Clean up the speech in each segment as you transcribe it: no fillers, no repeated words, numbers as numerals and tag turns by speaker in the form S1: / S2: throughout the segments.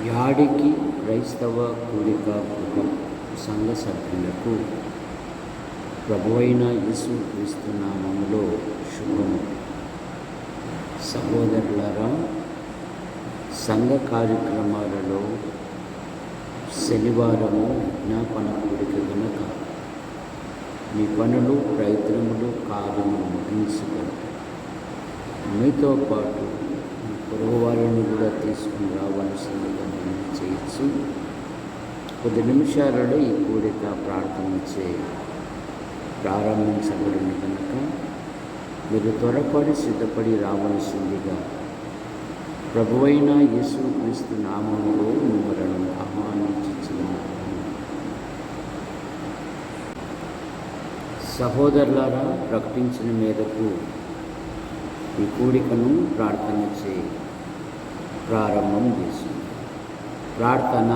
S1: యాడికి క్రైస్తవ కూడిక గృహం సంఘ సభ్యులకు ప్రభువైన యేసుక్రీస్తు నామములో శుభము. సహోదరులారా, సంఘ కార్యక్రమాలలో శనివారము విజ్ఞాపన కూడిక కనుక మీ పనులు, ప్రయత్నములు, కార్యములు ముగించుకొని మీతో పాటు పొరుగు వాళ్ళని కూడా తీసుకుని రావాల్సిందిగా మనం చేయొచ్చు. కొద్ది నిమిషాలలో ఈ కూడిక ప్రార్థన ప్రారంభించబడిన కనుక మీరు త్వరపడి సిద్ధపడి రావాల్సిందిగా ప్రభువైన యేసుక్రీస్తు నామములో మిమ్మల్ని ఆహ్వానించుచున్నాను. సహోదరులారా, ప్రకటించిన మేరకు ఈ కూడికను ప్రార్థన ప్రారంభం చేసింది. ప్రార్థన.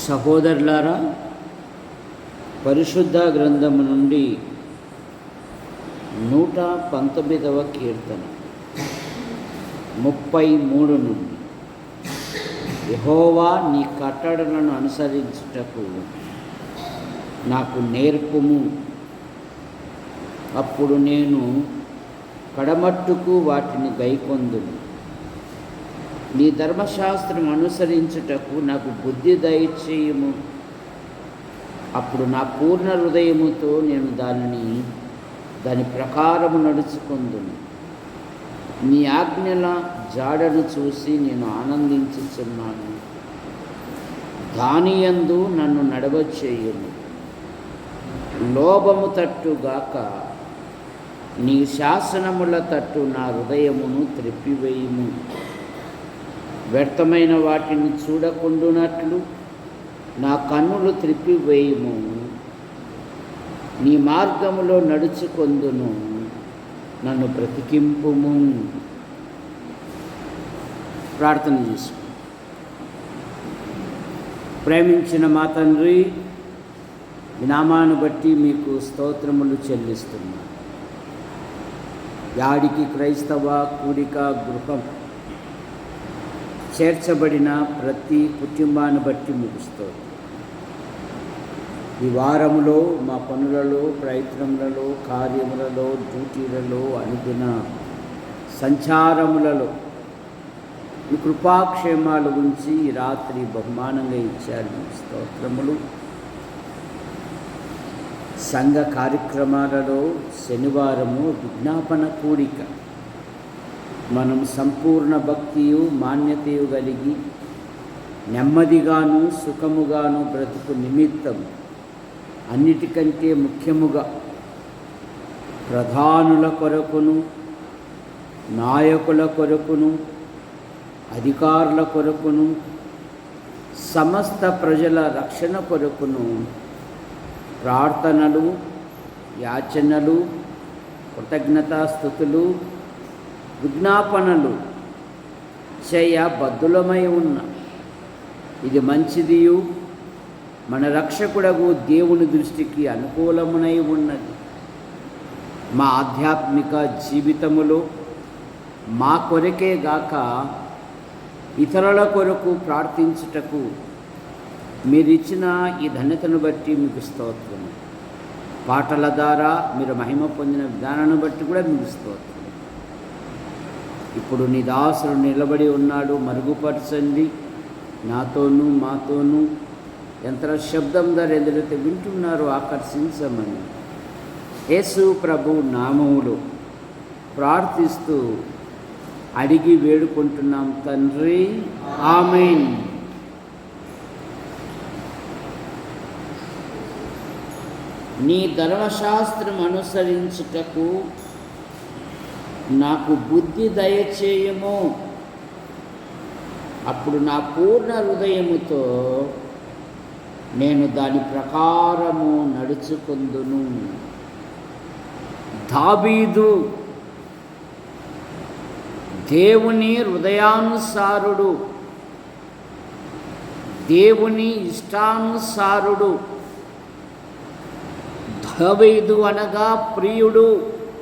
S1: సహోదరులారా, పరిశుద్ధ గ్రంథము నుండి 119వ కీర్తన 33 నుండి, యెహోవా నీ కట్టడలను అనుసరించుటకు నాకు నేర్పుము, అప్పుడు నేను కడమట్టుకు వాటిని గైకొందును. నీ ధర్మశాస్త్రం అనుసరించుటకు నాకు బుద్ధి దయచేయము, అప్పుడు నా పూర్ణ హృదయముతో నేను దాని ప్రకారము నడుచుకొందును. నీ ఆజ్ఞల జాడను చూసి నేను ఆనందించుచున్నాను. దానియందు నన్ను నడవచేయుము. లోభము తట్టుగాక నీ శాసనముల తట్టు నా హృదయమును త్రెప్పివేయుము. వ్యర్థమైన వాటిని చూడకుండునట్లు నా కన్నులు త్రిప్పివేయుము. నీ మార్గములో నడుచుకొందును, నన్ను బ్రతికింపుము. ప్రార్థన చేసుకో. ప్రేమించిన మా తండ్రి, ఈ నామాన్ని బట్టి మీకు స్తోత్రములు చెల్లిస్తున్నాను. యాడికి క్రైస్తవ కూడిక గృహం చేర్చబడిన ప్రతి కుటుంబాన్ని బట్టి ముగుస్తుంది. ఈ వారములో మా పనులలో, ప్రయత్నములలో, కార్యములలో, డ్యూటీలలో, అనుదిన సంచారములలో ఈ కృపాక్షేమాలు ఉంచి ఈ రాత్రి బహుమానంగా ఇచ్చారు. స్తోత్రములు. సంఘ కార్యక్రమాలలో శనివారము విజ్ఞాపన కూడిక. మనం సంపూర్ణ భక్తియు మాన్యతయు కలిగి నెమ్మదిగాను సుఖముగాను బ్రతుకు నిమిత్తం అన్నిటికంటే ముఖ్యముగా ప్రధానుల కొరకును, నాయకుల కొరకును, అధికారుల కొరకును, సమస్త ప్రజల రక్షణ కొరకును ప్రార్థనలు, యాచనలు, కృతజ్ఞతాస్తుతులు, విజ్ఞాపనలు చేయబద్ధులమై ఉన్న ఇది మంచిదియు మన రక్షకుడగు దేవుని దృష్టికి అనుకూలమునై ఉన్నది. మా ఆధ్యాత్మిక జీవితములో మా కొరకే గాక ఇతరుల కొరకు ప్రార్థించుటకు మీరిచ్చిన ఈ ధన్యతను బట్టి మీకు స్తోత్రం. పాటల ద్వారా మీరు మహిమ పొందిన విధానాన్ని బట్టి కూడా మీకు స్తోత్రం. ఇప్పుడు నీ దాసుడు నిలబడి ఉన్నాడు, మరుగుపరచండి. నాతోనూ మాతోనూ యంత్ర శబ్దం ద్వారా ఎదురైతే వింటున్నారో ఆకర్షించమని యేసు ప్రభు నామములో ప్రార్థిస్తూ అడిగి వేడుకుంటున్నాం తండ్రి, ఆమేన్. నీ ధర్మశాస్త్రం అనుసరించుటకు నాకు బుద్ధి దయచేయము. అప్పుడు నా పూర్ణ హృదయముతో నేను దాని ప్రకారము నడుచుకుందును. దావీదు దేవుని హృదయానుసారుడు, దేవుని ఇష్టానుసారుడు. దావీదు అనగా ప్రియుడు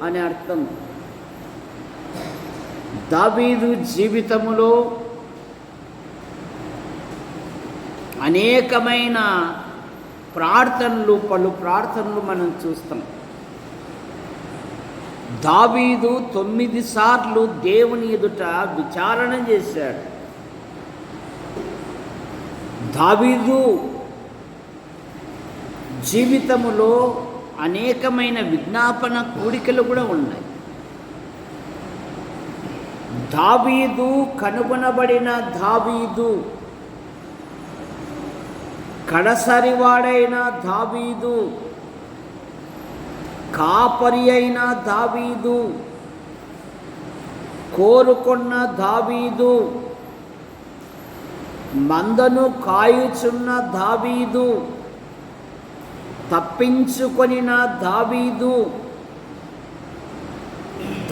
S1: అని అర్థం. దావీదు జీవితములో అనేకమైన పలు ప్రార్థనలు మనం చూస్తాం. దావీదు 9 సార్లు దేవుని ఎదుట విచారణ చేశాడు. దావీదు జీవితములో అనేకమైన విజ్ఞాపన కూడికలు కూడా ఉన్నాయి. దావీదు కనుగొనబడిన దావీదు, కడసరివాడైన దావీదు, కాపరి అయిన దావీదు, కోరుకున్న దావీదు, మందను కాయుచున్న దావీదు, తప్పించుకొనిన దావీదు.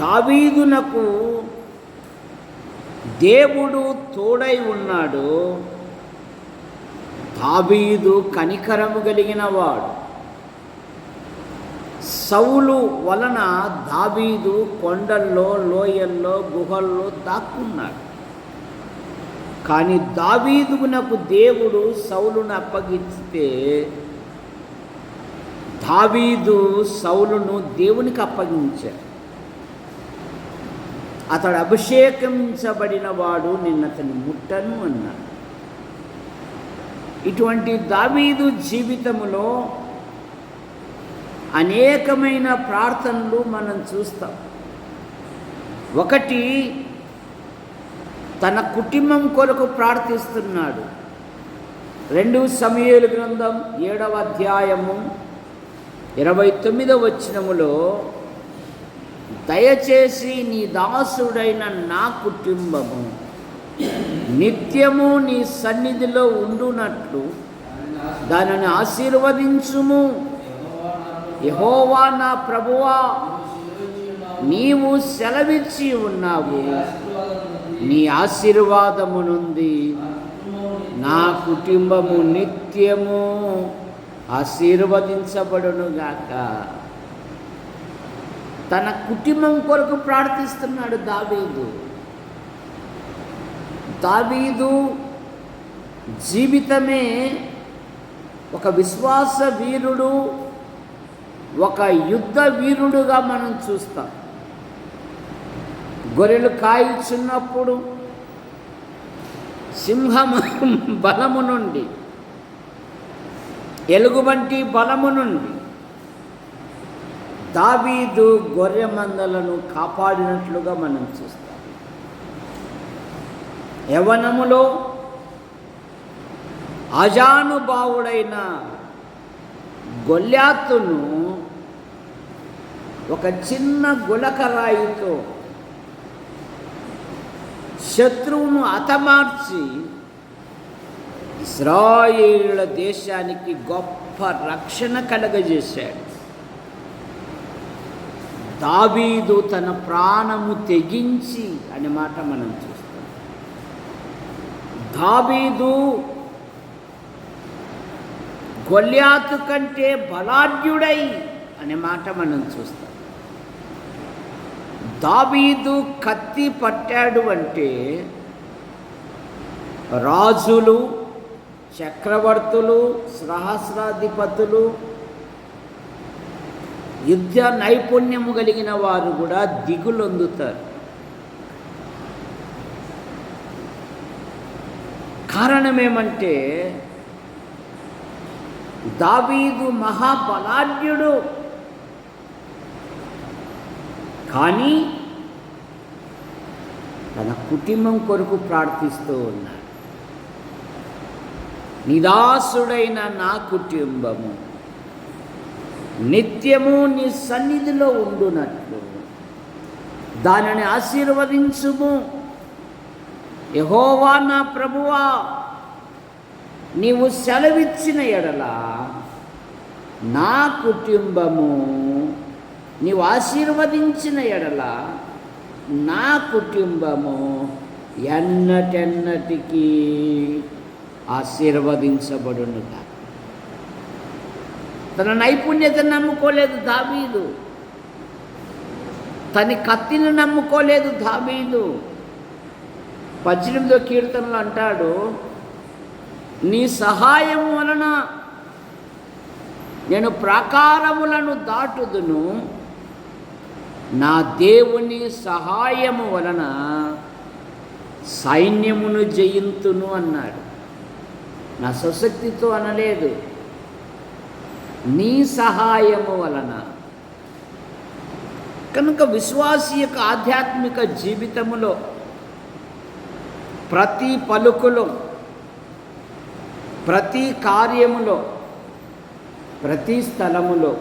S1: దావీదునకు దేవుడు తోడై ఉన్నాడు. దావీదు కనికరము కలిగిన వాడు. సౌలు వలన దావీదు కొండల్లో, లోయల్లో, గుహల్లో దాక్కున్నాడు. కానీ దావీదునకు దేవుడు సౌలును అప్పగిస్తే దావీదు సౌలును దేవునికి అప్పగించాడు. అతడు అభిషేకించబడిన వాడు, నిన్నతని ముట్టను అన్నాడు. ఇటువంటి దావీదు జీవితములో అనేకమైన ప్రార్థనలు మనం చూస్తాం. ఒకటి, తన కుటుంబం కొరకు ప్రార్థిస్తున్నాడు. 2 సమూయేలు గ్రంథం 7వ అధ్యాయము 29వ వచనములో, దయచేసి నీ దాసుడైన నా కుటుంబము నిత్యము నీ సన్నిధిలో ఉండునట్లు దానిని ఆశీర్వదించుము. యెహోవా నా ప్రభువా, నీవు సెలవిచ్చి ఉన్నావు. నీ ఆశీర్వాదము నుండి నా కుటుంబము నిత్యము ఆశీర్వదించబడునుగాక. తన కుటుంబం కొరకు ప్రార్థిస్తున్నాడు దావీదు. దావీదు జీవితమే ఒక విశ్వాస వీరుడు, ఒక యుద్ధ వీరుడుగా మనం చూస్తాం. గొర్రెలు కాల్చున్నప్పుడు సింహం బలము నుండి, ఎలుగుబంటి బలము నుండి దావీదు గొర్రె మందలను కాపాడినట్లుగా మనం చూస్తాం. యవ్వనములో అజానుభావుడైన గొల్యాతును ఒక చిన్న గులకరాయితో శత్రువును హతమార్చి ఇశ్రాయేలుల దేశానికి గొప్ప రక్షణ కలగజేశాడు. దావీదు తన ప్రాణము తెగించి అనే మాట మనం చూస్తాం. దావీదు గొల్యాతు కంటే బలాఢ్యుడై అనే మాట మనం చూస్తాం. దావీదు కత్తి పట్టాడు అంటే రాజులు, చక్రవర్తులు, సహస్రాధిపతులు, యుద్ధ నైపుణ్యము కలిగిన వారు కూడా దిగులొందుతారు. కారణమేమంటే దావీదు మహాబలాఢ్యుడు, కానీ తన కుటుంబం కొరకు ప్రార్థిస్తూ ఉన్నాడు. నిదాసుడైన నా కుటుంబము నిత్యము నీ సన్నిధిలో ఉండునట్లు దానిని ఆశీర్వదించుము. యెహోవా నా ప్రభువా, నీవు సెలవిచ్చిన ఎడల నా కుటుంబము, నీవు ఆశీర్వదించిన ఎడల నా కుటుంబము ఎన్నటెన్నటికీ ఆశీర్వదించబడునుగా. తన నైపుణ్యతను నమ్ముకోలేదు దావీదు, తన కత్తిని నమ్ముకోలేదు దావీదు. 18వ కీర్తనలో అంటాడు, నీ సహాయం వలన నేను ప్రాకారములను దాటుదును, నా దేవుని సహాయము వలన సైన్యమును జయింతును అన్నాడు. నా స్వశక్తితో అనలేదు, నీ సహాయము వలన. కనుక విశ్వాసి యొక్క ఆధ్యాత్మిక జీవితములో ప్రతి పలుకులో, ప్రతి కార్యములో, ప్రతి స్థలములో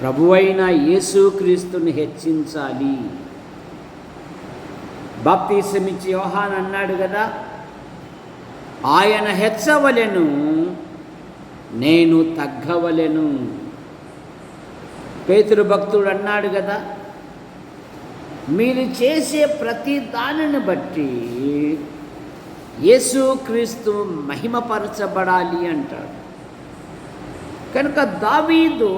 S1: ప్రభువైన యేసుక్రీస్తుని హెచ్చించాలి. బాప్తిసమిచ్చి యోహాను అన్నాడు కదా, ఆయన హెచ్చవలెను, నేను తగ్గవలెను. పేతురు భక్తుడు అన్నాడు కదా, మీరు చేసే ప్రతి దానిని బట్టి యేసుక్రీస్తు మహిమపరచబడాలి అంటాడు. కనుక దావీదు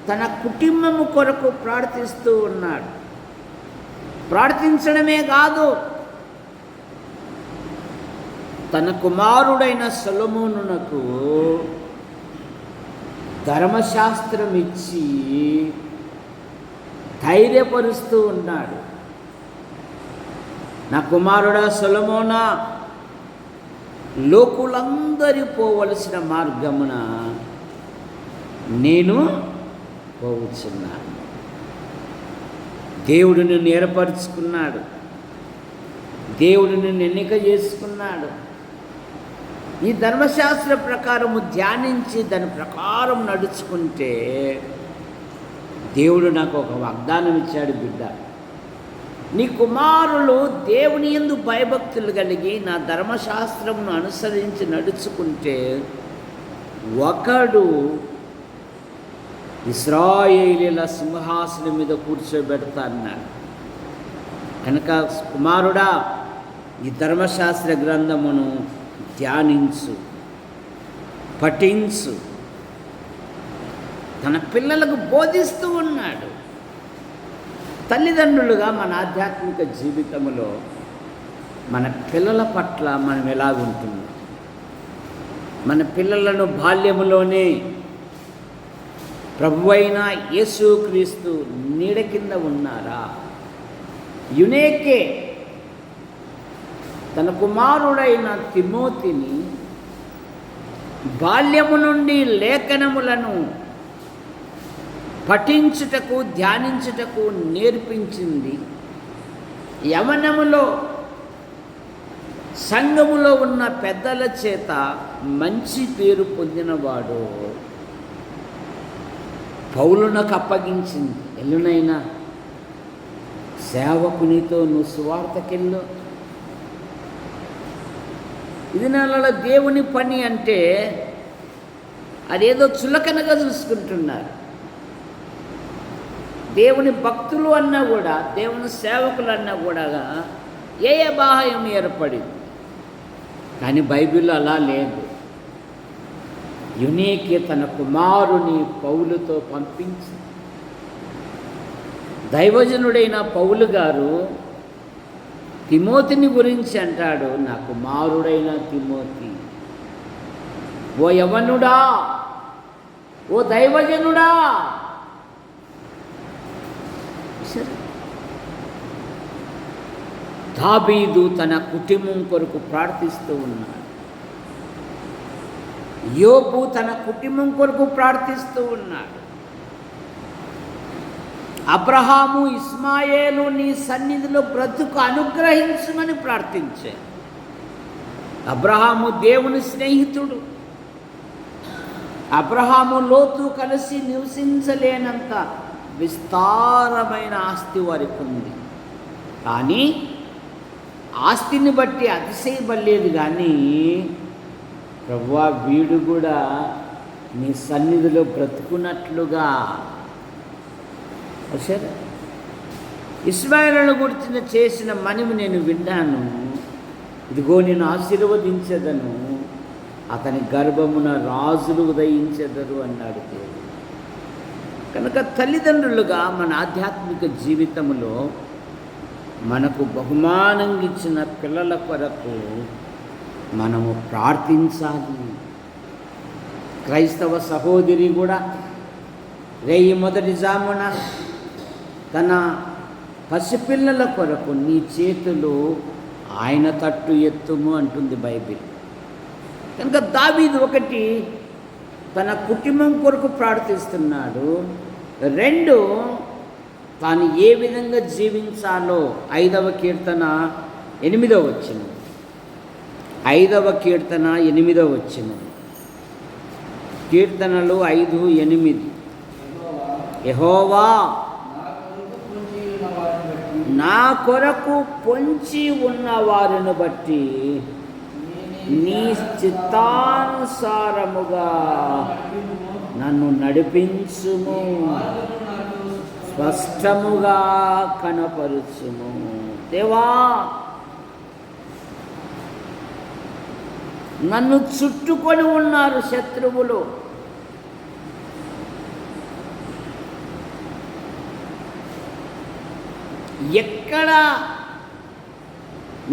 S1: తన కుటుంబము కొరకు ప్రార్థిస్తూ ఉన్నాడు. ప్రార్థించడమే కాదు, తన కుమారుడైన సొలొమోనునకు ధర్మశాస్త్రం ఇచ్చి ధైర్యపరుస్తూ ఉన్నాడు. నా కుమారుడా సొలొమోనా, లోకులందరి పోవలసిన మార్గమున నేను పోవచ్చున్నాను. దేవుడు నిన్ను ఏర్పరచుకున్నాడు, దేవుడు నిన్ను ఎన్నిక చేసుకున్నాడు. ఈ ధర్మశాస్త్ర ప్రకారము ధ్యానించి దాని ప్రకారం నడుచుకుంటే దేవుడు నాకు ఒక వాగ్దానం ఇచ్చాడు, బిడ్డ, నీ కుమారులు దేవుని యందు భయభక్తులు కలిగి నా ధర్మశాస్త్రమును అనుసరించి నడుచుకుంటే ఒకడు ఇశ్రాయేలీయుల సింహాసనం మీద కూర్చోబెడతా అన్నాడు. కనుక కుమారుడా, ఈ ధర్మశాస్త్ర గ్రంథమును ధ్యానించు, పఠించు. తన పిల్లలకు బోధిస్తూ ఉన్నాడు. తల్లిదండ్రులుగా మన ఆధ్యాత్మిక జీవితంలో మన పిల్లల పట్ల మనం ఎలాగుంటున్నాం? మన పిల్లలను బాల్యములోనే ప్రభువైన యేసుక్రీస్తు నీడ కింద ఉన్నారా? యునేకే తన కుమారుడైన తిమోతిని బాల్యము నుండి లేఖనములను పఠించుటకు, ధ్యానించుటకు నేర్పించింది. యవనములో సంఘములో ఉన్న పెద్దల చేత మంచి పేరు పొందినవాడు పౌలునకు అప్పగించింది. ఎల్లునైనా సేవకునితో నువ్వు సువార్తకెళ్ళు. ఇది నెలలో దేవుని పని అంటే అదేదో చులకనగా చూసుకుంటున్నారు. దేవుని భక్తులు అన్నా కూడా, దేవుని సేవకులు అన్నా కూడా ఏ బాహ్యం ఏర్పడింది. కానీ బైబిల్లో అలా లేదు. యునీకే తన కుమారుని పౌలుతో పంపించి, దైవజనుడైన పౌలు గారు తిమోతిని గురించి అంటాడు, నా కుమారుడైన తిమోతి, ఓ యవనుడా, ఓ దైవజనుడా. దావీదు తన కుటుంబం కొరకు ప్రార్థిస్తూ ఉన్నాడు. యోబు తన కుటుంబం కొరకు ప్రార్థిస్తూ ఉన్నాడు. అబ్రహాము, ఇస్మాయేలు నీ సన్నిధిలో బ్రతుకు అనుగ్రహించమని ప్రార్థించారు. అబ్రహాము దేవుని స్నేహితుడు. అబ్రహాము లోతు కలిసి నివసించలేనంత విస్తారమైన ఆస్తి వారికి ఉంది. కానీ ఆస్తిని బట్టి అతిశయపడలేదు. కానీ ప్రభువా, వీడు కూడా నీ సన్నిధిలో బ్రతుకున్నట్లుగా. సరే, ఇశ్రాయేలును గురించి చేసిన మనవి నేను విన్నాను. ఇదిగో నేను ఆశీర్వదించెదను, అతని గర్భమున రాజులు ఉదయించెదరు అన్నాడు దేవుడు. కనుక తల్లిదండ్రులుగా మన ఆధ్యాత్మిక జీవితంలో మనకు బహుమానంగా ఇచ్చిన పిల్లల కొరకు మనము ప్రార్థించాలి. క్రైస్తవ సహోదరి కూడా రేయి మొదటి జామున తన పసిపిల్లల కొరకు నీ చేతులు ఆయన తట్టు ఎత్తుము అంటుంది బైబిల్. కనుక దావీదు ఒకటి తన కుటుంబం కొరకు ప్రార్థిస్తున్నాడు. రెండు, తాను ఏ విధంగా జీవించాలో 5వ కీర్తన 8వ వచనం. 5వ కీర్తన 8వ వచనం. కీర్తనలు 5:8. యెహోవా నా కొరకు పొంచి ఉన్న వారిని బట్టి నీ చిత్తానుసారముగా నన్ను నడిపించుము, స్పష్టముగా కనపరుచుము. దేవా, నన్ను చుట్టుకొని ఉన్నారు శత్రువులు. ఎక్కడ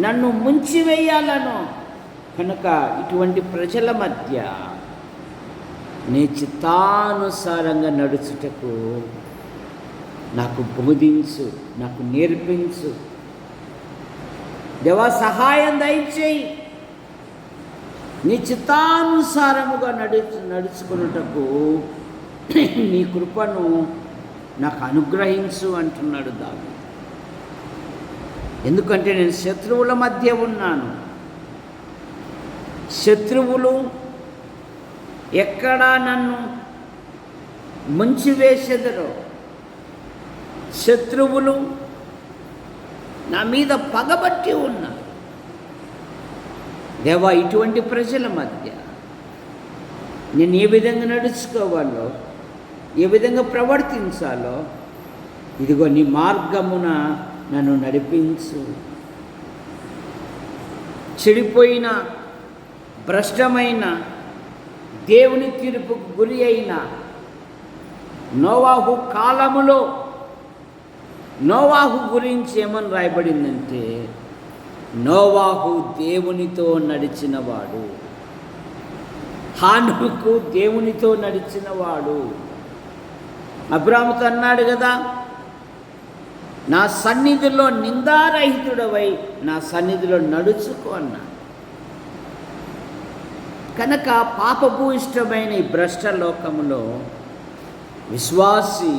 S1: నన్ను ముంచివేయాలనో, కనుక ఇటువంటి ప్రజల మధ్య నీ చిత్తానుసారంగా నడుచుటకు నాకు బోధించు, నాకు నేర్పించు. దేవా, సహాయం దయచేయి. నీ చిత్తానుసారముగా నడుచుకున్నటకు నీ కృపను నాకు అనుగ్రహించు అంటున్నాడు దావీదు. ఎందుకంటే నేను శత్రువుల మధ్య ఉన్నాను. శత్రువులు ఎక్కడా నన్ను ముంచివేసెదరో, శత్రువులు నా మీద పగబట్టి ఉన్నారు. దేవా, ఇటువంటి ప్రజల మధ్య నేను ఏ విధంగా నడుచుకోవాలో, ఏ విధంగా ప్రవర్తించాలో, ఇదిగో నీ మార్గమున నన్ను నడిపించు. చెడిపోయిన, భ్రష్టమైన, దేవుని తీర్పుకు గురి అయిన నోవాహు కాలములో నోవాహు గురించి ఏమని రాయబడిందంటే, నోవాహు దేవునితో నడిచినవాడు. హానోకు దేవునితో నడిచినవాడు. అబ్రాహాముతో అన్నాడు కదా, నా సన్నిధిలో నిందారహితుడవై నా సన్నిధిలో నడుచుకో అన్నాడు. కనుక పాపభూయిష్టమైన ఈ భ్రష్ట లోకములో విశ్వాసి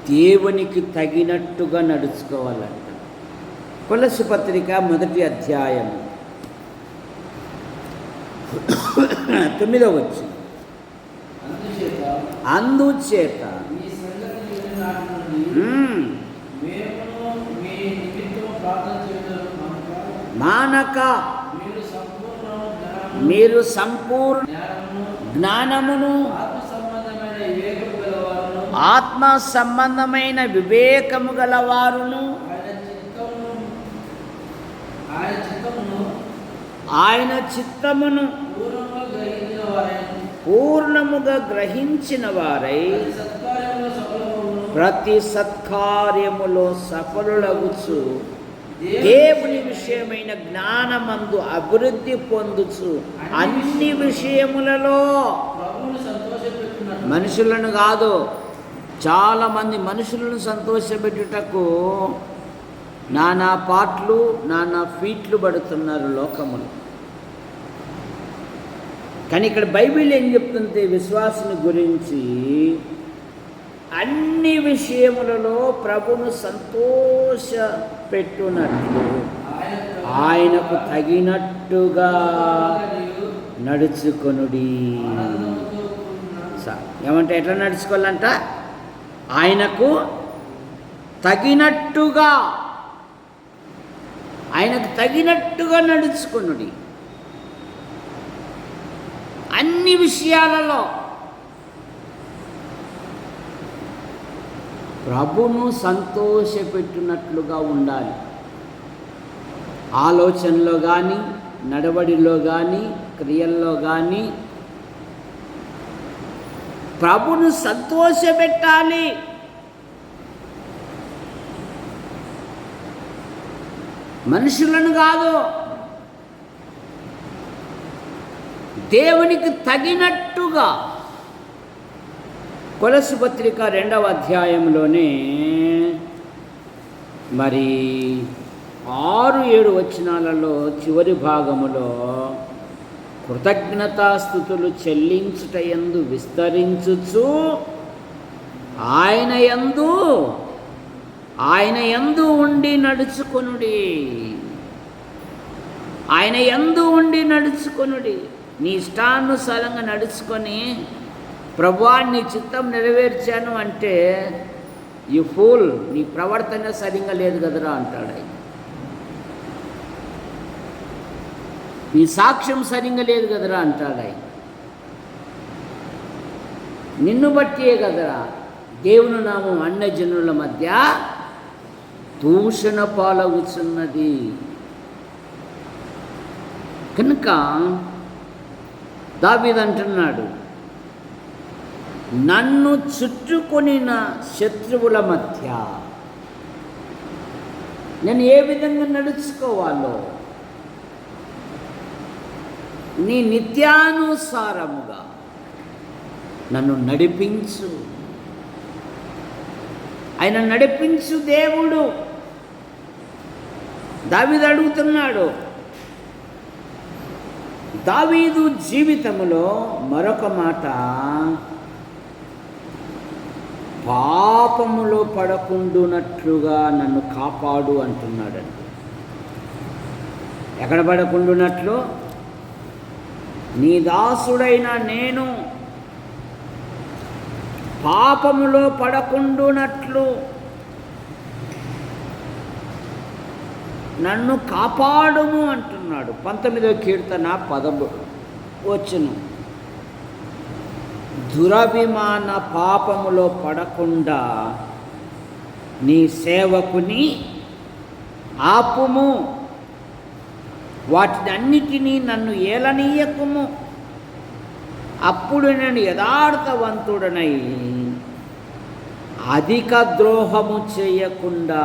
S1: దేవునికి తగినట్టుగా నడుచుకోవాలంట. కొలస్సీ పత్రిక 1వ అధ్యాయం 9వ వచనం. అందుచేత మానక మీరు సంపూర్ణ జ్ఞానమును ఆత్మ సంబంధమైన వివేకము గలవారును ఆయన చిత్తమును పూర్ణముగా గ్రహించిన వారై ప్రతి సత్కార్యములో సఫలులగుచు దేవుని విషయమైన జ్ఞానమందు అభివృద్ధి పొందుచు అన్ని విషయములలో మనుషులను కాదు, చాలామంది మనుషులను సంతోషపెట్టుటకు నానా పాటలు నానా ఫీట్లు పడుతున్నారు లోకములు. కానీ ఇక్కడ బైబిల్ ఏం చెప్తుంది విశ్వాసుని గురించి? అన్ని విషయములలో ప్రభును సంతోషపెట్టునట్లు ఆయనకు తగినట్టుగా నడుచుకొనుడి. ఏమంటే ఎట్లా నడుచుకోవాలంట? ఆయనకు తగినట్టుగా, ఆయనకు తగినట్టుగా నడుచుకొనుడి. అన్ని విషయాలలో ప్రభును సంతోషపెట్టినట్లుగా ఉండాలి. ఆలోచనలో కానీ, నడవడిలో కానీ, క్రియల్లో కానీ ప్రభును సంతోషపెట్టాలి. మనుషులను కాదు, దేవునికి తగినట్టుగా. కొలస్సీ పత్రిక 2వ అధ్యాయంలోనే మరి 6-7 వచనాలలో చివరి భాగములో కృతజ్ఞతాస్తుతులు చెల్లించుటయందు విస్తరించుచు ఆయన యందు ఉండి నడుచుకొనుడి. ఆయన యందు ఉండి నడుచుకొనుడి. నీ ఇష్టానుసారంగా నడుచుకొని ప్రభువా నీ చిత్తం నెరవేర్చాను అంటే యు ఫూల్, నీ ప్రవర్తన సరిగా లేదు కదరా అంటాడు ఆయన. నీ సాక్ష్యం సరిగా లేదు కదరా అంటాడు ఆయన. నిన్ను బట్టే కదరా దేవుని నామం అన్యజనుల మధ్య దూషణ పాలవుతున్నది. కనుక దావీదు అంటున్నాడు, నన్ను చుట్టుకొనిన శత్రువుల మధ్య నేను ఏ విధంగా నడుచుకోవాలో నీ నిత్యానుసారముగా నన్ను నడిపించు. ఆయన నడిపించు దేవుడు. దావీదు అడుగుతున్నాడు. దావీదు జీవితంలో మరొక మాట, పాపములో పడకుండునట్లుగా నన్ను కాపాడు అంటున్నాడండి. ఎక్కడ పడకుండునట్లు? నీ దాసుడైన నేను పాపములో పడకుండునట్లు నన్ను కాపాడుము అంటున్నాడు. 19వ కీర్తన 10వ వచనం. దురభిమాన పాపములో పడకుండా నీ సేవకుని ఆపుము, వాటిని అన్నిటినీ నన్ను ఏలనీయకుము. అప్పుడు నేను యథార్థవంతుడనై అధిక ద్రోహము చేయకుండా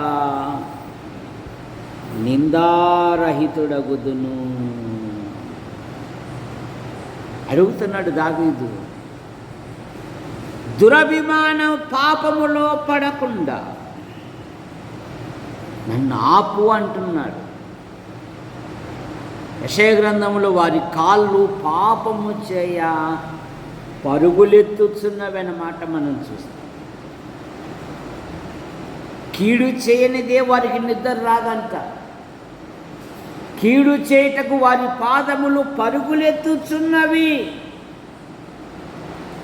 S1: నిందారహితుడగుదును. అడుగుతున్నాడు దావీదు. దురభిమానం పాపములో పడకుండా నన్ను ఆపు అంటున్నాడు. యెషయా గ్రంథంలో వారి కాళ్ళు పాపము చేయ పరుగులెత్తుచున్నవన్నమాట మనం చూస్తాం. కీడు చేయనిదే వారికి నిద్ర రాదంట. కీడు చేయుటకు వారి పాదములు పరుగులెత్తుచున్నవి.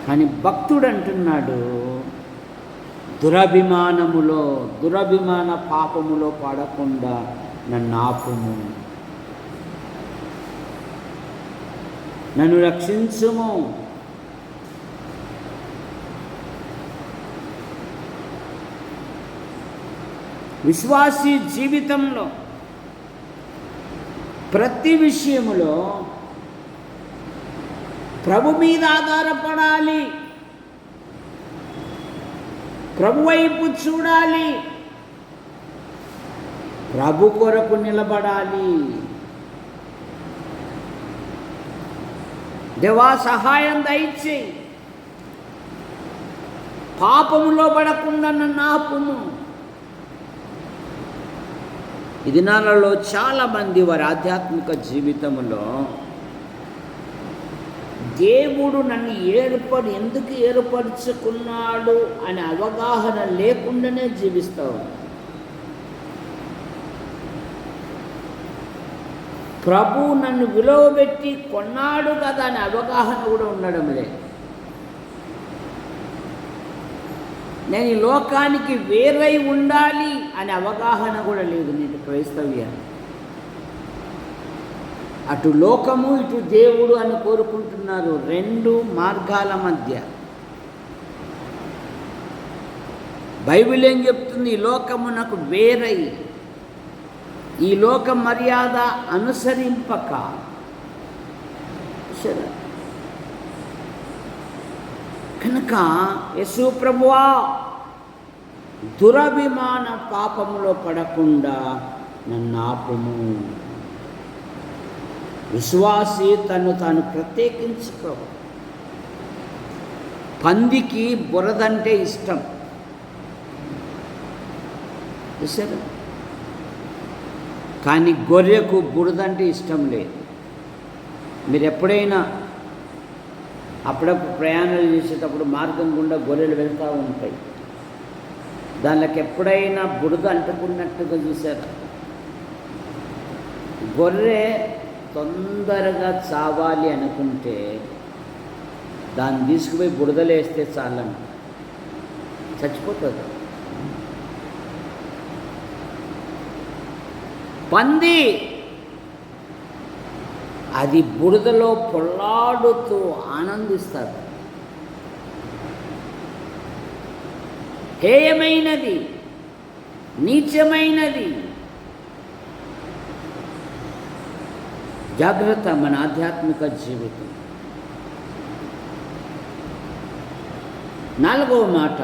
S1: కానీ భక్తుడు అంటున్నాడు, దురభిమాన పాపములో పడకుండా నన్ను ఆపుము, నన్ను రక్షించుము. విశ్వాసీ జీవితంలో ప్రతి విషయములో ప్రభు మీద ఆధారపడాలి, ప్రభు వైపు చూడాలి, ప్రభు కొరకు నిలబడాలి. దేవా సహాయం దయచేయి, పాపములో పడకుండా నన్ను ఆపుము. ఈ దినాలలో చాలామంది వారి ఆధ్యాత్మిక జీవితంలో దేవుడు నన్ను ఎందుకు ఏర్పరచుకున్నాడు అనే అవగాహన లేకుండానే జీవిస్తావు. ప్రభు నన్ను విలువబెట్టి కొన్నాడు కదా అనే అవగాహన కూడా ఉండడం లేదు. నేను ఈ లోకానికి వేరై ఉండాలి అనే అవగాహన కూడా లేదు నీకు క్రైస్తవ్యాన్ని. అటు లోకము ఇటు దేవుడు అని కోరుకుంటున్నారు, రెండు మార్గాల మధ్య. బైబిల్ ఏం చెప్తుంది? ఈ లోకము నాకు వేరై, ఈ లోక మర్యాద అనుసరింపక. కనుక యేసు ప్రభువా, దురభిమాన పాపములో పడకుండా నన్ను ఆపుము. విశ్వాసి తను తాను ప్రత్యేకించుకో. పందికి బురదంటే ఇష్టం, చూసారా? కానీ గొర్రెకు బురదంటే ఇష్టం లేదు. మీరు ఎప్పుడైనా అప్పుడప్పుడు ప్రయాణాలు చేసేటప్పుడు మార్గం గుండా గొర్రెలు వెళ్తూ ఉంటాయి. దానికి ఎప్పుడైనా బురద అంటుకున్నట్టుగా చూసారా? గొర్రె తొందరగా చావాలి అనుకుంటే దాన్ని తీసుకుపోయి బురదలేస్తే చాలని చచ్చిపోతుంది. పంది అది బురదలో పొల్లాడుతూ ఆనందిస్తారు. హేయమైనది, నీచమైనది. జాగ్రత్త మన ఆధ్యాత్మిక జీవితం. 4వ మాట,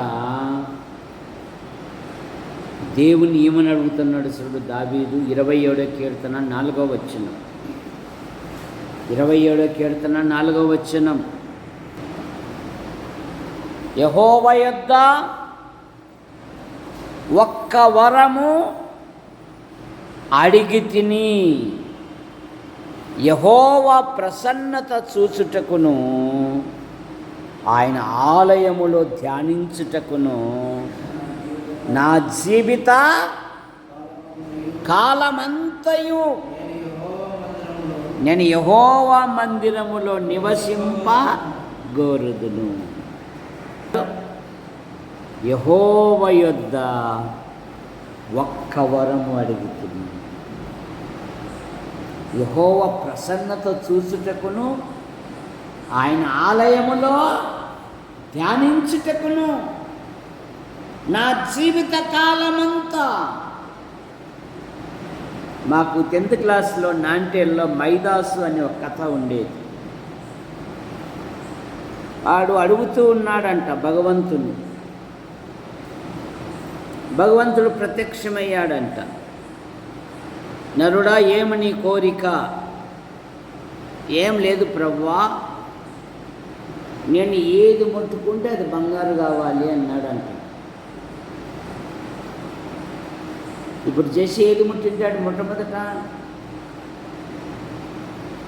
S1: దేవుని ఏమని అడుగుతున్నాడు చూడు దావీదు. 27వ కీర్తన 4వ వచనం. 27వ కీర్తన 4వ వచనం. యెహోవా యొద్ద ఒక్క వరము అడిగి తిని, యెహోవా ప్రసన్నత చూచుటకును ఆయన ఆలయములో ధ్యానించుటకును నా జీవిత కాలమంతయు నేను యెహోవా మందిరములో నివసింప గోరుదును. యెహోవా యొద్ద ఒక్క వరము అడుగుతుంది. యెహోవా ప్రసన్నత చూచుటకును ఆయన ఆలయములో ధ్యానించుటకును నా జీవిత కాలమంతా. మాకు 10th క్లాస్లో నాంటేల్లో మైదాసు అనే ఒక కథ ఉండేది. వాడు అడుగుతూ ఉన్నాడంట భగవంతుని. భగవంతుడు ప్రత్యక్షమయ్యాడంట. నరుడా, ఏమి నీ కోరిక? ఏం లేదు ప్రభువా, నేను ఏది ముట్టుకుంటే అది బంగారు కావాలి అన్నాడంట. ఇప్పుడు చేసి ఏది ముట్టింటాడు? మొట్టమొదట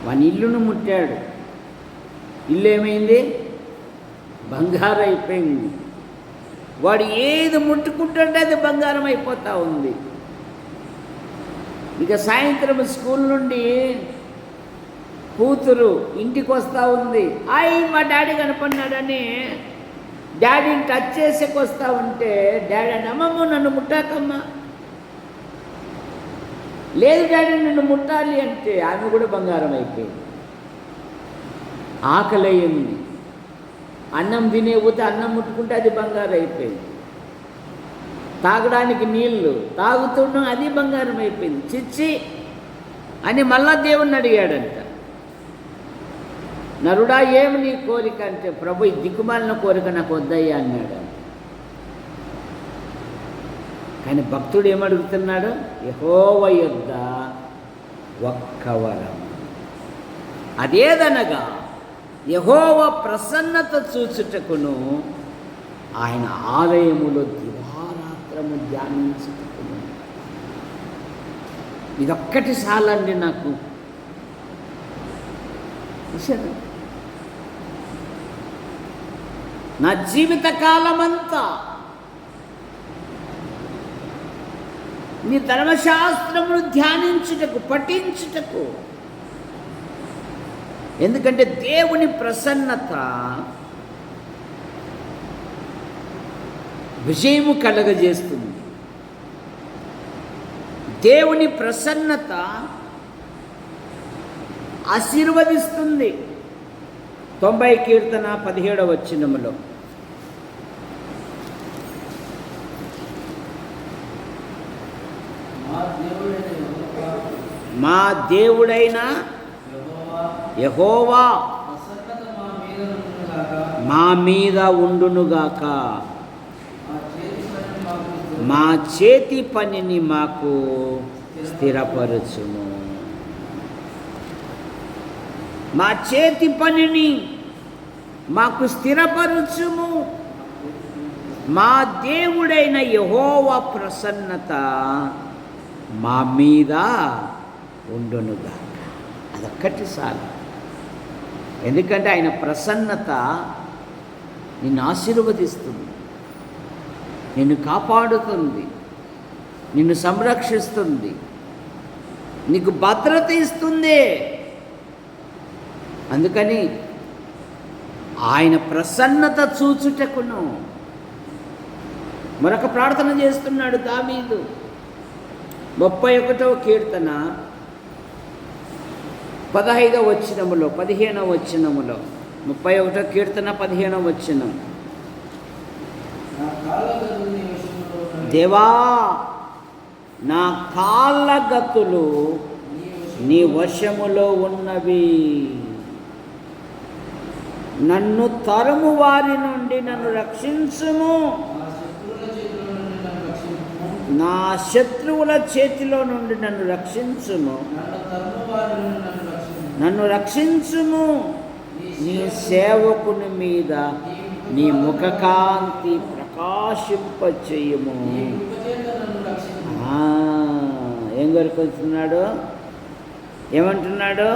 S1: వాని ఇల్లును ముట్టాడు. ఇల్లు ఏమైంది? బంగారం అయిపోయింది. వాడు ఏది ముట్టుకుంటుంటే అది బంగారం అయిపోతూ ఉంది. ఇక సాయంత్రం స్కూల్ నుండి కూతురు ఇంటికి వస్తూ ఉంది. మా డాడీ కనపడినాడని డాడీని టచ్ చేసేకి వస్తూ ఉంటే డాడీ అని, అమ్మమ్మ నన్ను ముట్టాకమ్మా. లేదు డాడీ నన్ను ముట్టాలి అంటే ఆమె కూడా బంగారం అయిపోయింది. ఆకలి అయింది, అన్నం తినేపోతే అన్నం ముట్టుకుంటే అది బంగారం అయిపోయింది. తాగడానికి నీళ్లు తాగుతున్నాం, అది బంగారం అయిపోయింది. చిచ్చి అని మళ్ళా దేవుణ్ణి అడిగాడంట. నరుడా ఏమి నీ కోరిక అంటే, ప్రభు ఈ దిక్కుమాలిన కోరిక నాకు వద్దయ్యా అన్నాడు. కానీ భక్తుడు ఏమడుగుతున్నాడు? యెహోవా యొద్ద ఒక్క వరం, అదేదనగా యెహోవా ప్రసన్నత చూచుటకును ఆయన ఆలయములో దివారాత్రము ధ్యానించుటకును. ఇదొక్కటి చాలండి నాకు. నా జీవిత కాలమంతా నీ ధర్మశాస్త్రమును ధ్యానించుటకు, పఠించుటకు. ఎందుకంటే దేవుని ప్రసన్నత విజయము కలగజేస్తుంది. దేవుని ప్రసన్నత ఆశీర్వదిస్తుంది. 90 కీర్తన 17వ వచనములో, మా దేవుడైన యెహోవా మా మీద ఉండునుగాక, మా చేతి పనిని మాకు స్థిరపరచుము. మా చేతి పనిని మాకు స్థిరపరచుము. మా దేవుడైన యెహోవా ప్రసన్నత మా మీద ఉండునుగాక. అదొక్కటి చాలు. ఎందుకంటే ఆయన ప్రసన్నత నిన్ను ఆశీర్వదిస్తుంది, నిన్ను కాపాడుతుంది, నిన్ను సంరక్షిస్తుంది, నీకు భద్రత ఇస్తుంది. అందుకని ఆయన ప్రసన్నత చూచుటకును మరొక ప్రార్థన చేస్తున్నాడు దావీదు. 31వ కీర్తన 15వ వచనములో 15వ వచనములో 31వ కీర్తన 15వ వచనం, దేవా నా కాళ్ళ గతులు నీ వశములో ఉన్నవి, నన్ను తరుము వారి నుండి నన్ను రక్షించుము. నా శత్రువుల చేతిలో నుండి నన్ను రక్షించుము. నన్ను రక్షించుము. నీ సేవకుని మీద నీ ముఖకాంతి ప్రకాశింపచేయుము. ఏం కోరుకుంటున్నాడు? ఏమంటున్నాడు?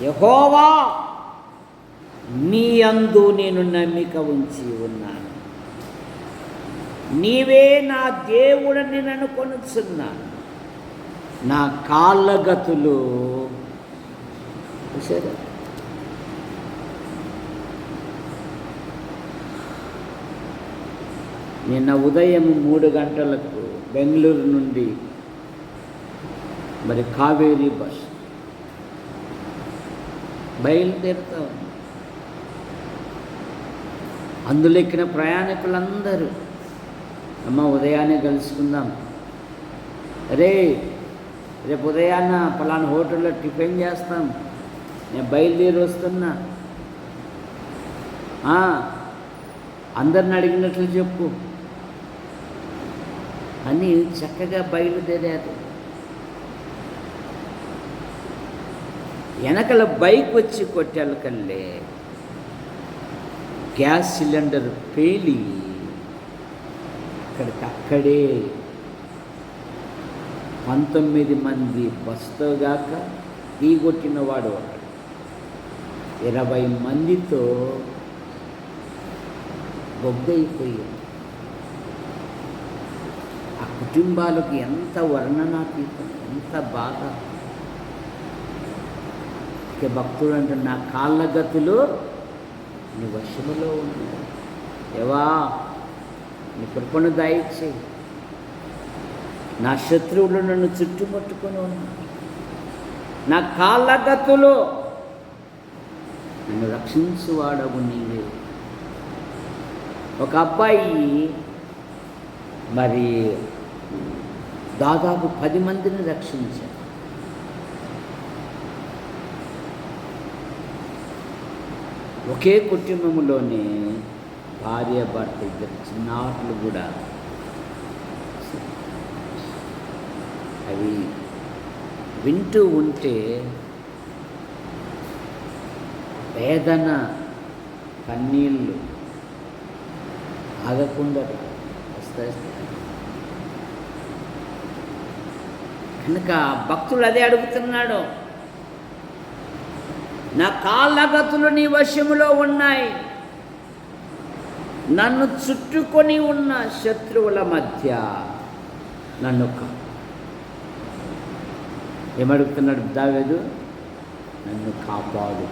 S1: యెహోవా నీ యందు నేను నమ్మిక ఉంచి ఉన్నాను, నీవే నా దేవుడని నన్ను కొనుచున్నాను. నా కాళ్ళ గతులు సరే నిన్న ఉదయం 3 గంటలకు బెంగళూరు నుండి మరి కావేరీ బస్ బయలుదేరుతా ఉంది. అందులో ఎక్కిన ప్రయాణికులందరూ, అమ్మ ఉదయాన్నే కలుసుకుందాం, రేపు ఉదయాన్న పలానా హోటల్లో టిఫిన్ చేస్తాం, నేను బయలుదేరి వస్తున్నా, అందరిని అడిగినట్లు చెప్పు అని చక్కగా బయలుదేరారు. వెనకల బైక్ వచ్చి కొట్టేళ్ళకల్లే గ్యాస్ సిలిండర్ పేలి అక్కడికక్కడే 19 మంది బస్తోగాక ఢీగొట్టిన వాడు ఒకడు, 20 మందితో బొగ్గైపోయాడు. ఆ కుటుంబాలకు ఎంత వర్ణనాతీతం, ఎంత బాధ. ఇక భక్తుడు అంటే నా కాళ్ళ గతులు నీ వశములో ఉన్నాయి, దేవా నీ కృపను దయచేయి. నా శత్రువులు నన్ను చుట్టుముట్టుకొని ఉన్నారు, నా కాళ్ళ గతులు నన్ను రక్షించువాడవు నీవే. ఒక అబ్బాయి మరి దాదాపు 10 మందిని రక్షించాడు. ఒకే కుటుంబంలోనే భార్య భర్త ఇద్దరు చిన్నారులు కూడా. అవి వింటూ ఉంటే వేదన, కన్నీళ్ళు ఆగకుండా వస్తాయి. కనుక భక్తుడు అదే అడుగుతున్నాడు, నా కాళ్ళ గతులు నీ వశములో ఉన్నాయి, నన్ను చుట్టుకొని ఉన్న శత్రువుల మధ్య నన్ను ఏమడుగుతున్నాడు దావీదు? నన్ను కాపాడు.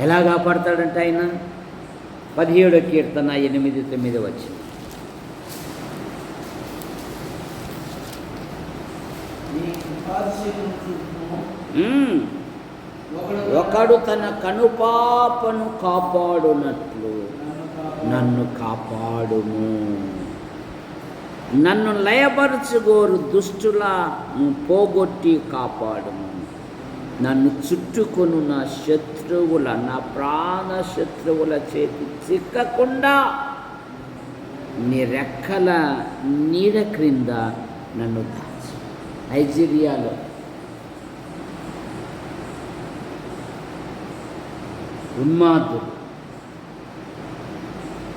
S1: ఎలా కాపాడతాడంటే ఆయన 17వ కీర్తన 8-9 వచ్చింది. ఒకడు తన కనుపాపను కాపాడునట్లు నన్ను కాపాడుము. నన్ను లయపరచుగోరు దుష్టులను పోగొట్టి కాపాడుము. నన్ను చుట్టుకొను నా శత్రువుల, నా ప్రాణ శత్రువుల చేతి చిక్కకుండా నీ రెక్కల నీడ క్రింద నన్ను దాచు. నైజీరియాలో ఉన్మాదులు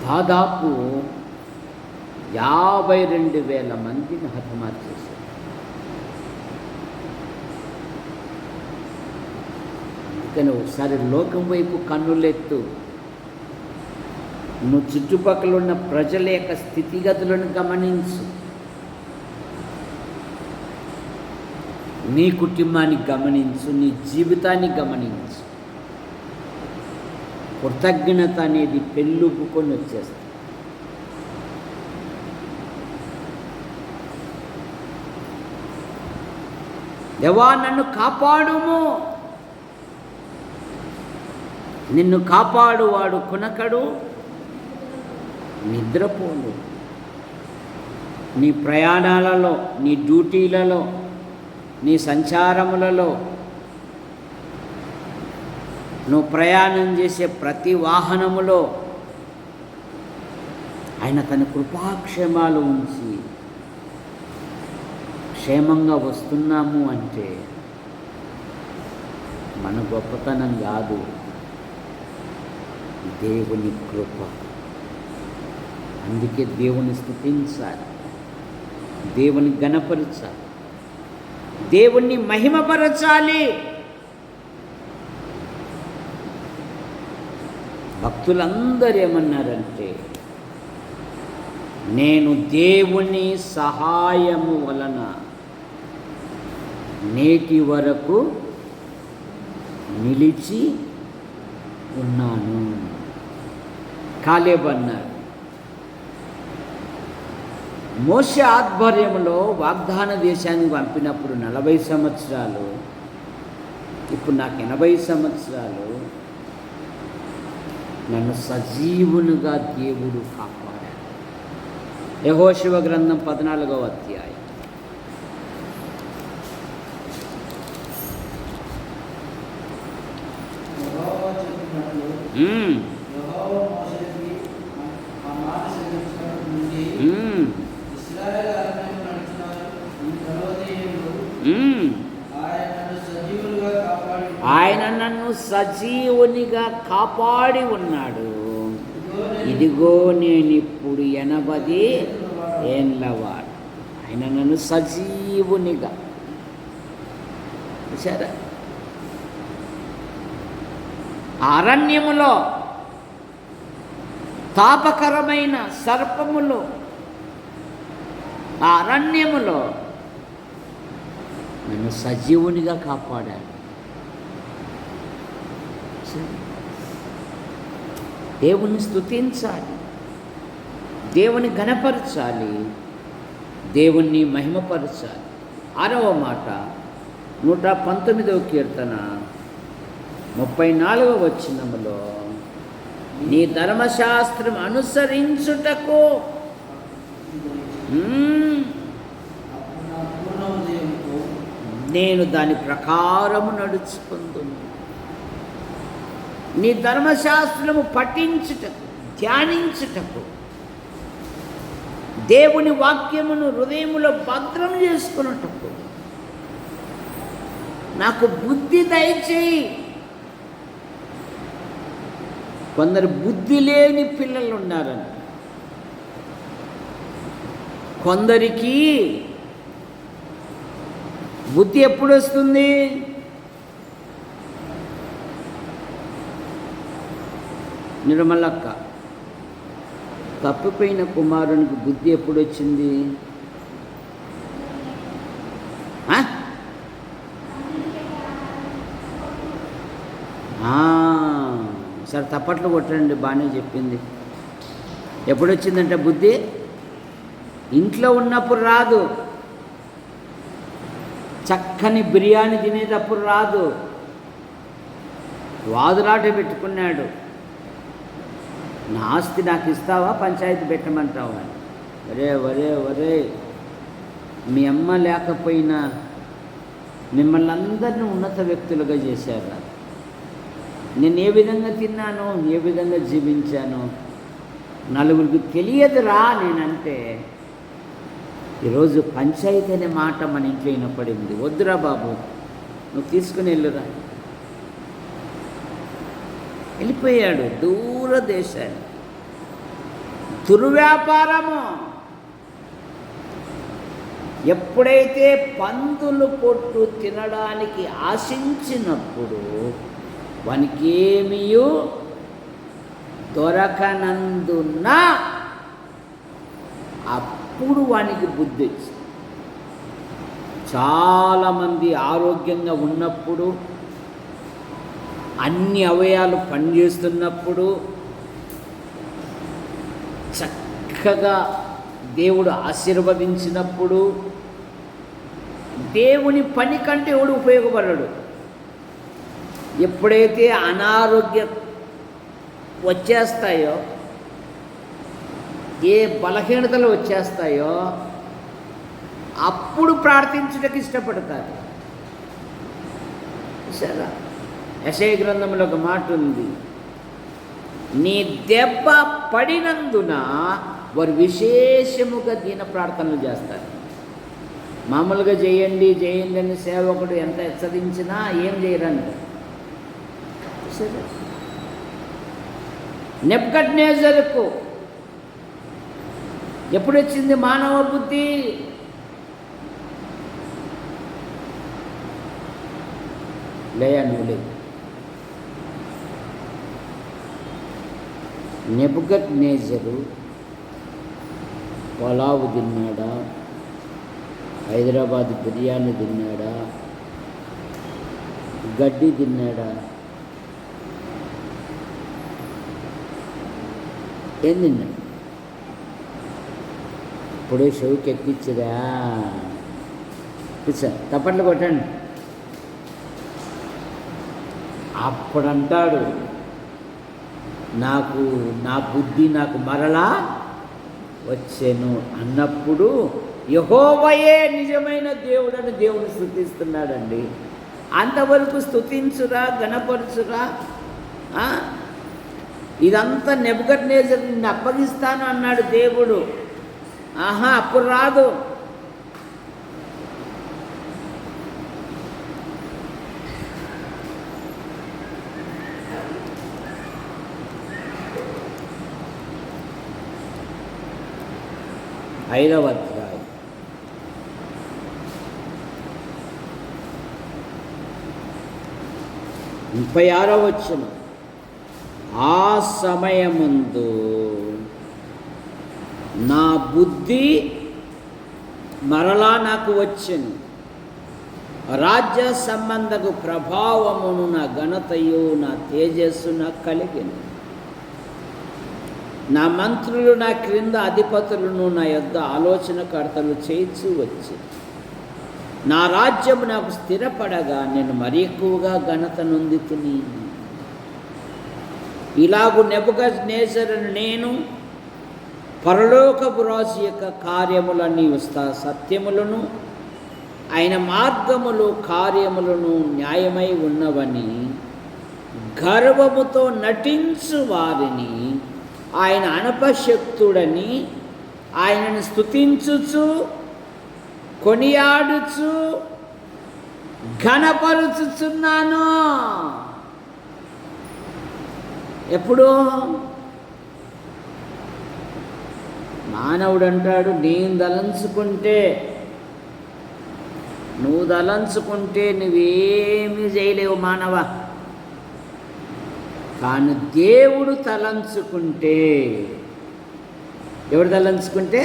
S1: దాదాపు 52,000 మందిని హతమార్చి చేశారు. అందుకని ఒకసారి లోకం వైపు కన్నులెత్తు. నువ్వు చుట్టుపక్కల ఉన్న ప్రజల యొక్క స్థితిగతులను గమనించు. నీ కుటుంబాన్ని గమనించు, నీ జీవితాన్ని గమనించు. కృతజ్ఞత అనేది పెళ్ళుపుకొని వచ్చేస్తుంది. దేవా నన్ను కాపాడుము. నిన్ను కాపాడువాడు కునకడు, నిద్రపోడు. నీ ప్రయాణాలలో, నీ డ్యూటీలలో, నీ సంచారములలో, నువ్వు ప్రయాణం చేసే ప్రతి వాహనములో ఆయన తన కృపాక్షేమాలు ఉంచి క్షేమంగా వస్తున్నాము అంటే మన గొప్పతనం కాదు, దేవుని కృప. అందుకే దేవుని స్తుతించాలి, దేవుని ఘనపరచాలి, దేవుణ్ణి మహిమపరచాలి. భక్తులందరూ ఏమన్నారంటే, నేను దేవుని సహాయము వలన నేటి వరకు నిలిచి ఉన్నాను. కాలేబు అన్నాడు, మోషే ఆధ్వర్యంలో వాగ్దాన దేశానికి పంపినప్పుడు 40 సంవత్సరాలు, ఇప్పుడు నాకు 80 సంవత్సరాలు, నన్ను సజీవునిగా దేవుడు కాపాడాడు. యెహోషువ గ్రంథం 14వ అధ్యాయం. ఆయన నన్ను నన్ను సజీవునిగా కాపాడి ఉన్నాడు. ఇదిగో నేనిప్పుడు 80 ఏండ్లవాడు. ఆయన నన్ను సజీవునిగా చూసారా. అరణ్యములో తాపకరమైన సర్పములు, ఆ అరణ్యములో నన్ను సజీవునిగా కాపాడాడు. దేవుని స్తుతించాలి, దేవుని ఘనపరచాలి, దేవుణ్ణి మహిమపరచాలి. 6వ మాట 119వ కీర్తన 34వ వచనములో, నీ ధర్మశాస్త్రం అనుసరించుటకు నేను దాని ప్రకారము నడుచుకుందును. నీ ధర్మశాస్త్రము పఠించుటకు, ధ్యానించుటకు, దేవుని వాక్యమును హృదయములో భద్రం చేసుకున్నటకు నాకు బుద్ధి దయచేయి. కొందరు బుద్ధి లేని పిల్లలు ఉన్నారని, కొందరికి బుద్ధి ఎప్పుడు వస్తుంది? నిర్మలక్క, తప్పిపోయిన కుమారునికి బుద్ధి ఎప్పుడు వచ్చింది? సరే తప్పట్లు కొట్టండి, బాగానే చెప్పింది. ఎప్పుడు వచ్చిందంటే బుద్ధి? ఇంట్లో ఉన్నప్పుడు రాదు, చక్కని బిర్యానీ తినేటప్పుడు రాదు. వాదులాట పెట్టుకున్నాడు, నా ఆస్తి నాకు ఇస్తావా, పంచాయతీ పెట్టమంటావా? ఒరే ఒరే ఒరే, మీ అమ్మ లేకపోయినా మిమ్మల్ని అందరినీ ఉన్నత వ్యక్తులుగా చేశారు. నేను ఏ విధంగా తిన్నాను, ఏ విధంగా జీవించాను నలుగురికి తెలియదురా నేనంటే. ఈరోజు పంచాయతీ అనే మాట మన ఇంట్లో వినపడింది. వద్దురా బాబు, నువ్వు తీసుకుని వెళ్ళురా. వెళ్ళిపోయాడు దూరదేశాన్ని. దుర్వ్యాపారము. ఎప్పుడైతే పందులు పొట్టు తినడానికి ఆశించినప్పుడు వానికి ఏమీ దొరకనందున అప్పుడు వానికి బుద్ధి వచ్చింది. చాలామంది ఆరోగ్యంగా ఉన్నప్పుడు, అన్ని అవయవాలు పనిచేస్తున్నప్పుడు, చక్కగా దేవుడు ఆశీర్వదించినప్పుడు, దేవుని పని కంటే ఎవడు ఉపయోగపడడు. ఎప్పుడైతే అనారోగ్యం వచ్చేస్తాయో, ఏ బలహీనతలు వచ్చేస్తాయో అప్పుడు ప్రార్థించుటకు ఇష్టపడతారు. సరే, యెషయా గ్రంథంలో ఒక మాట ఉంది, నీ దెబ్బ పడినందున వారు విశేషముగా దీన ప్రార్థనలు చేస్తారు. మామూలుగా చేయండి చేయండి అని సేవకుడు ఎంత హెచ్చరించినా ఏం చేయరంట. సరే, నెబుకద్నెజరుకు ఎప్పుడు వచ్చింది మానవ బుద్ధి? లేయా నువ్వు లేదు. నెబుకద్నెజరు పులావు తిన్నాడా, హైదరాబాద్ బిర్యానీ తిన్నాడా, గడ్డి తిన్నాడా? ఏం తిన్నాడు? ఇప్పుడే షోకి ఎక్కించదా? కూర్చో, తప్పట్లు కొట్టండి. అప్పుడంటాడు, నాకు నా బుద్ధి నాకు మరలా వచ్చాను అన్నప్పుడు యెహోవాయే నిజమైన దేవుడని దేవుడు స్తుతిస్తున్నాడండి. అంతవరకు స్తుతించురా, గణపరచురా. ఇదంతా నెబుకద్నెజరు నిన్ను అప్పగిస్తాను అన్నాడు దేవుడు. అప్పుడు రాదు. 5వ అధ్యాయం 36వ వచనం. ఆ సమయమందు నా బుద్ధి మరలా నాకు వచ్చెను, రాజ్య సంబంధకు ప్రభావమును నా ఘనతయు నా తేజస్సు నాకు కలిగిన. నా మంత్రులు నా క్రింద అధిపతులను నా యొద్ద ఆలోచనకర్తలు చేయించు వచ్చి నా రాజ్యము నాకు స్థిరపడగా నేను మరి ఎక్కువగా ఘనత నొందితిని. ఇలాగు నెబుకద్నెజరును నేను పరలోకపు రాజు యొక్క కార్యములన్నీ సత్యములను ఆయన మార్గములు కార్యములను న్యాయమై ఉన్నవని గర్వముతో నటించు వారిని ఆయన అనపశక్తుడని ఆయనను స్తుతించుచు కొనియాడుచు ఘనపరుచుచున్నాను. ఎప్పుడు మానవుడు అంటాడు, నేను దలంచుకుంటే నువ్వు దలంచుకుంటే నువ్వేమీ చేయలేవు మానవ. కానీ దేవుడు తలంచుకుంటే, ఎవడు తలంచుకుంటే?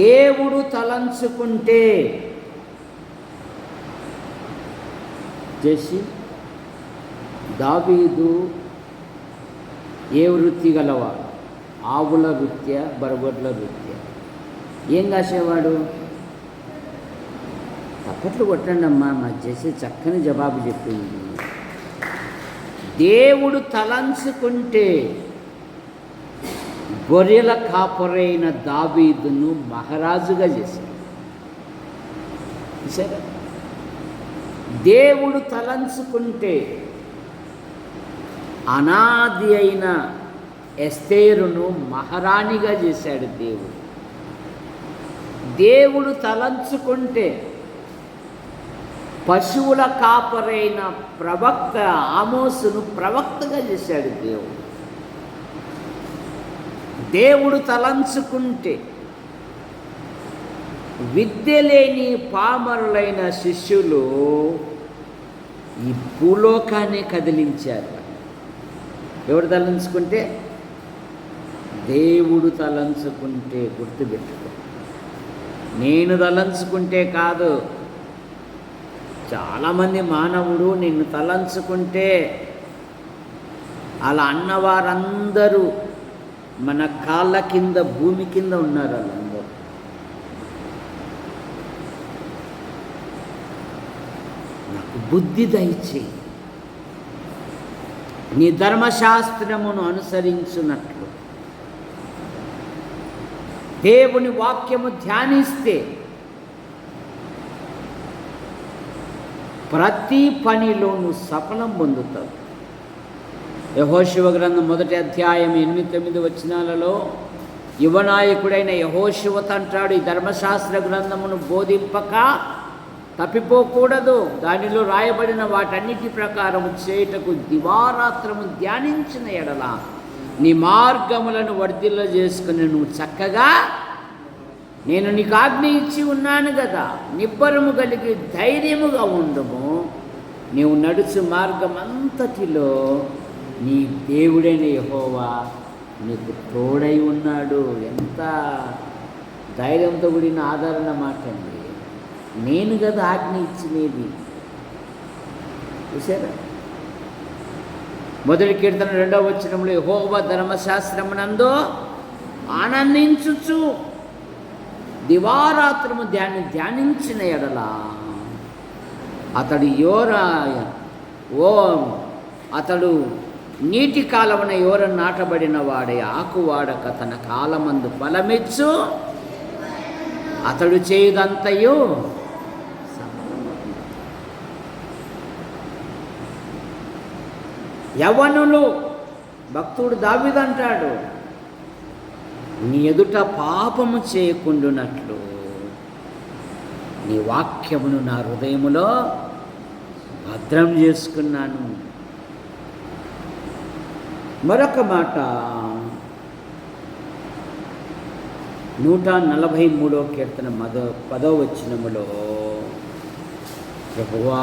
S1: దేవుడు తలంచుకుంటే చేసి దావీదు ఏ వృత్తి గలవాడు? ఆవుల వృత్య, బరగొడ్ల వృత్య. ఏం కాసేవాడు? తప్పట్లు కొట్టండి అమ్మా, మా చేసే చక్కని జవాబు చెప్పింది. దేవుడు తలంచుకుంటే గొర్రెల కాపరైన దావీదును మహారాజుగా చేశాడు. చూసారా? దేవుడు తలంచుకుంటే అనాది అయిన ఎస్తేరును మహారాణిగా చేశాడు దేవుడు. దేవుడు తలంచుకుంటే పశువుల కాపరైన ప్రవక్త ఆమోసును ప్రవక్తగా చేశాడు దేవుడు. దేవుడు తలంచుకుంటే విద్య లేని పామరులైన శిష్యులు ఈ భూలోకాన్ని కదిలించారు. ఎవడు తలంచుకుంటే? దేవుడు తలంచుకుంటే. గుర్తుపెట్టుకో, నేను తలంచుకుంటే కాదు. చాలామంది మానవుడు నిన్ను తలంచుకుంటే, అలా అన్నవారందరూ మన కాళ్ళ కింద భూమి కింద ఉన్నారు. వాళ్ళందరూ నాకు బుద్ధి దయచేయి, నీ ధర్మశాస్త్రమును అనుసరించున్నట్లు. దేవుని వాక్యము ధ్యానిస్తే ప్రతి పనిలోనూ సఫలం పొందుతావు. యెహోషువ గ్రంథం 1వ అధ్యాయం 8-9 వచనాలలో యువనాయకుడైన యెహోషువతో అంటాడు, ఈ ధర్మశాస్త్ర గ్రంథమును బోధింపక తప్పిపోకూడదు. దానిలో రాయబడిన వాటన్నిటి ప్రకారము చేయుటకు దివారాత్రము ధ్యానించిన ఎడల నీ మార్గములను వర్ధిల్ల చేసుకుని నువ్వు చక్కగా, నేను నీకు ఆజ్ఞ ఇచ్చి ఉన్నాను కదా, నిబ్బరము కలిగి ధైర్యముగా ఉండుము. నీవు నడుచు మార్గం అంతటిలో నీ దేవుడైన యెహోవా నీకు తోడై ఉన్నాడు. ఎంత ధైర్యంతో కూడిన ఆదరణ మాట అండి. నేను కదా ఆజ్ఞ ఇచ్చినది. చూసారా? 1వ కీర్తన 2వ వచనంలో యెహోవా ధర్మశాస్త్రమునందు ఆనందించుచు దివారాత్రము ధ్యానించిన ఎడల అతడు నీటి కాలమున యోర నాటబడిన వాడే ఆకువాడక తన కాలమందు ఫలమిచ్చు, అతడు చేయుదంతయు యవ్వనులు. భక్తుడు దావీదు అంటాడు, నీ ఎదుట పాపము చేయకుండునట్లు నీ వాక్యమును నా హృదయములో భద్రం చేసుకున్నాను. మరొక మాట, 143వ కీర్తన 10వ వచనములో ప్రభువా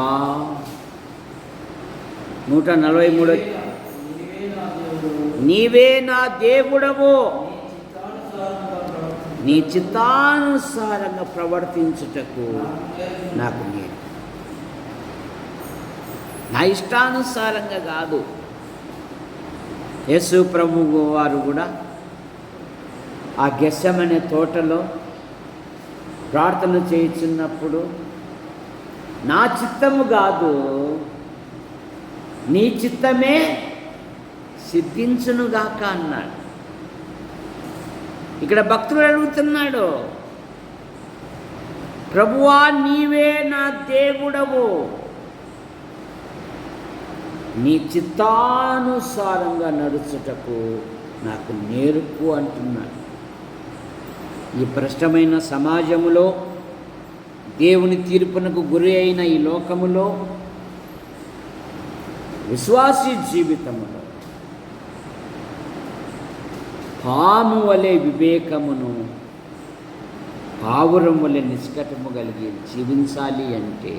S1: 143 నీవే నా దేవుడవు, నీ చిత్తానుసారంగా ప్రవర్తించుటకు నాకు నేను. నా ఇష్టానుసారంగా కాదు. యేసు ప్రభువు వారు కూడా ఆ గెస్సెమనే తోటలో ప్రార్థన చేయుచున్నప్పుడు నా చిత్తము కాదు నీ చిత్తమే సిద్ధించునుగాక అన్నాడు. ఇక్కడ భక్తుడు అడుగుతున్నాడు, ప్రభువా నీవే నా దేవుడవు, నీ చిత్తానుసారంగా నడుచుటకు నాకు నేర్పు అంటున్నాడు. ఈ భ్రష్టమైన సమాజములో, దేవుని తీర్పునకు గురి అయిన ఈ లోకములో, విశ్వాసీ జీవితములో పాము వలె వివేకమును, పావురం వలె నిష్కటము కలిగి జీవించాలి అంటే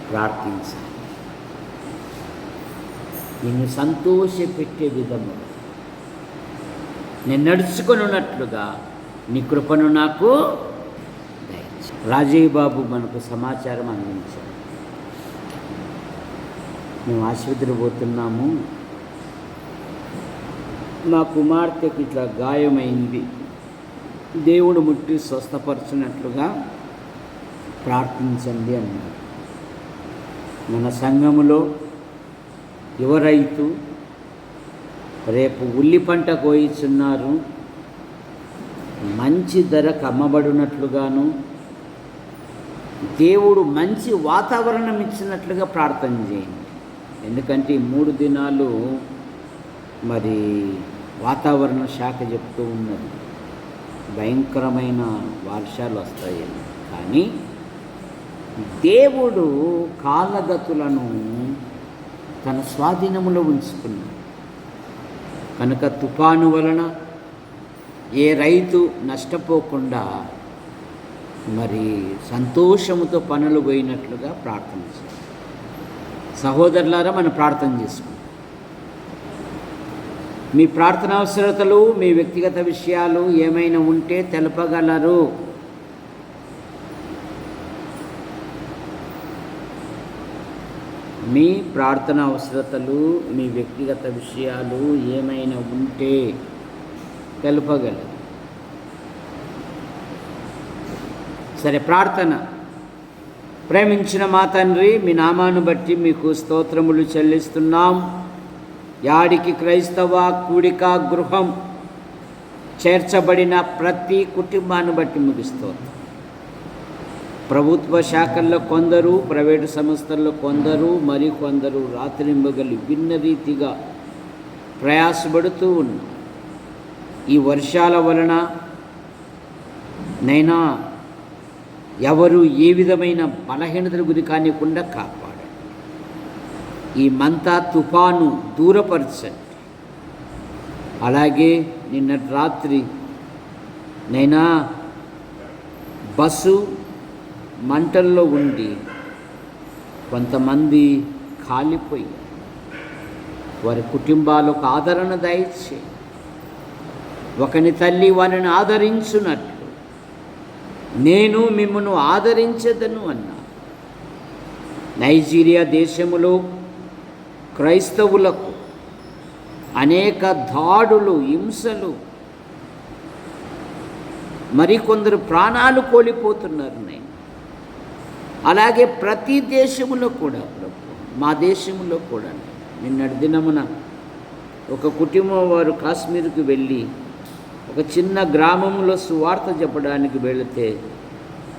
S1: ప్రార్థించాలి. నిన్ను సంతోషపెట్టే విధముగా నేను నడుచుకొనున్నట్లుగా నీ కృపను నాకు దయచేయి. రాజయ్య బాబు మనకు సమాచారం అందించారు. మేము ఆసుపత్రికి పోతున్నాము, మా కుమార్తెకి ఇట్లా గాయమైంది, దేవుడు ముట్టి స్వస్థపరచున్నట్లుగా ప్రార్థించండి అన్నారు. మన సంఘములో యువ రైతు రేపు ఉల్లి పంట కోయిచున్నారు, మంచి ధరకు అమ్మబడినట్లుగాను దేవుడు మంచి వాతావరణం ఇచ్చినట్లుగా ప్రార్థన చేయండి. ఎందుకంటే ఈ 3 దినాలు మరి వాతావరణ శాఖ చెప్తూ ఉన్నది భయంకరమైన వర్షాలు వస్తాయని. కానీ దేవుడు కాలగతులను తన స్వాధీనములో ఉంచుకున్నాడు కనుక తుఫాను వలన ఏ రైతు నష్టపోకుండా మరి సంతోషముతో పనులు పోయినట్లుగా ప్రార్థన చేయాలి. సహోదరులారా, మనం ప్రార్థన చేసుకుంటాం. మీ ప్రార్థన అవసరతలు, మీ వ్యక్తిగత విషయాలు ఏమైనా ఉంటే తెలపగలరు. మీ ప్రార్థన అవసరతలు, మీ వ్యక్తిగత విషయాలు ఏమైనా ఉంటే తెలపగలరు. సరే, ప్రార్థన. ప్రేమించిన మా తండ్రి, మీ నామాను బట్టి మీకు స్తోత్రములు చెల్లిస్తున్నాం. యాడికి క్రైస్తవ కూడిక గృహం చేర్చబడిన ప్రతి కుటుంబాన్ని బట్టి మీకు స్తోత్రం. ప్రభుత్వ శాఖల్లో కొందరు, ప్రైవేటు సంస్థల్లో కొందరు, మరికొందరు రాత్రింబగలి భిన్న రీతిగా ప్రయాసపడుతూ ఉన్నారు. ఈ వర్షాల వలన నైనా ఎవరు ఏ విధమైన బలహీనతల గురి కానికుండా కాపాడండి. ఈ మంతా తుఫాను దూరపరచండి. అలాగే నిన్నటి రాత్రి నైనా బస్సు మంటల్లో ఉండి కొంతమంది కాలిపోయారు. వారి కుటుంబాలకు ఆదరణ దయచేయండి. ఒకని తల్లి వారిని ఆదరించున్నట్లు నేను మిమ్మను ఆదరించదను అన్నా. నైజీరియా దేశములో క్రైస్తవులకు అనేక దాడులు, హింసలు, మరికొందరు ప్రాణాలు కోల్పోతున్నారు. నేను అలాగే ప్రతి దేశంలో కూడా మా దేశంలో కూడా నిన్నటి దినమున ఒక కుటుంబం వారు కాశ్మీర్కి వెళ్ళి ఒక చిన్న గ్రామంలో సువార్త చెప్పడానికి వెళితే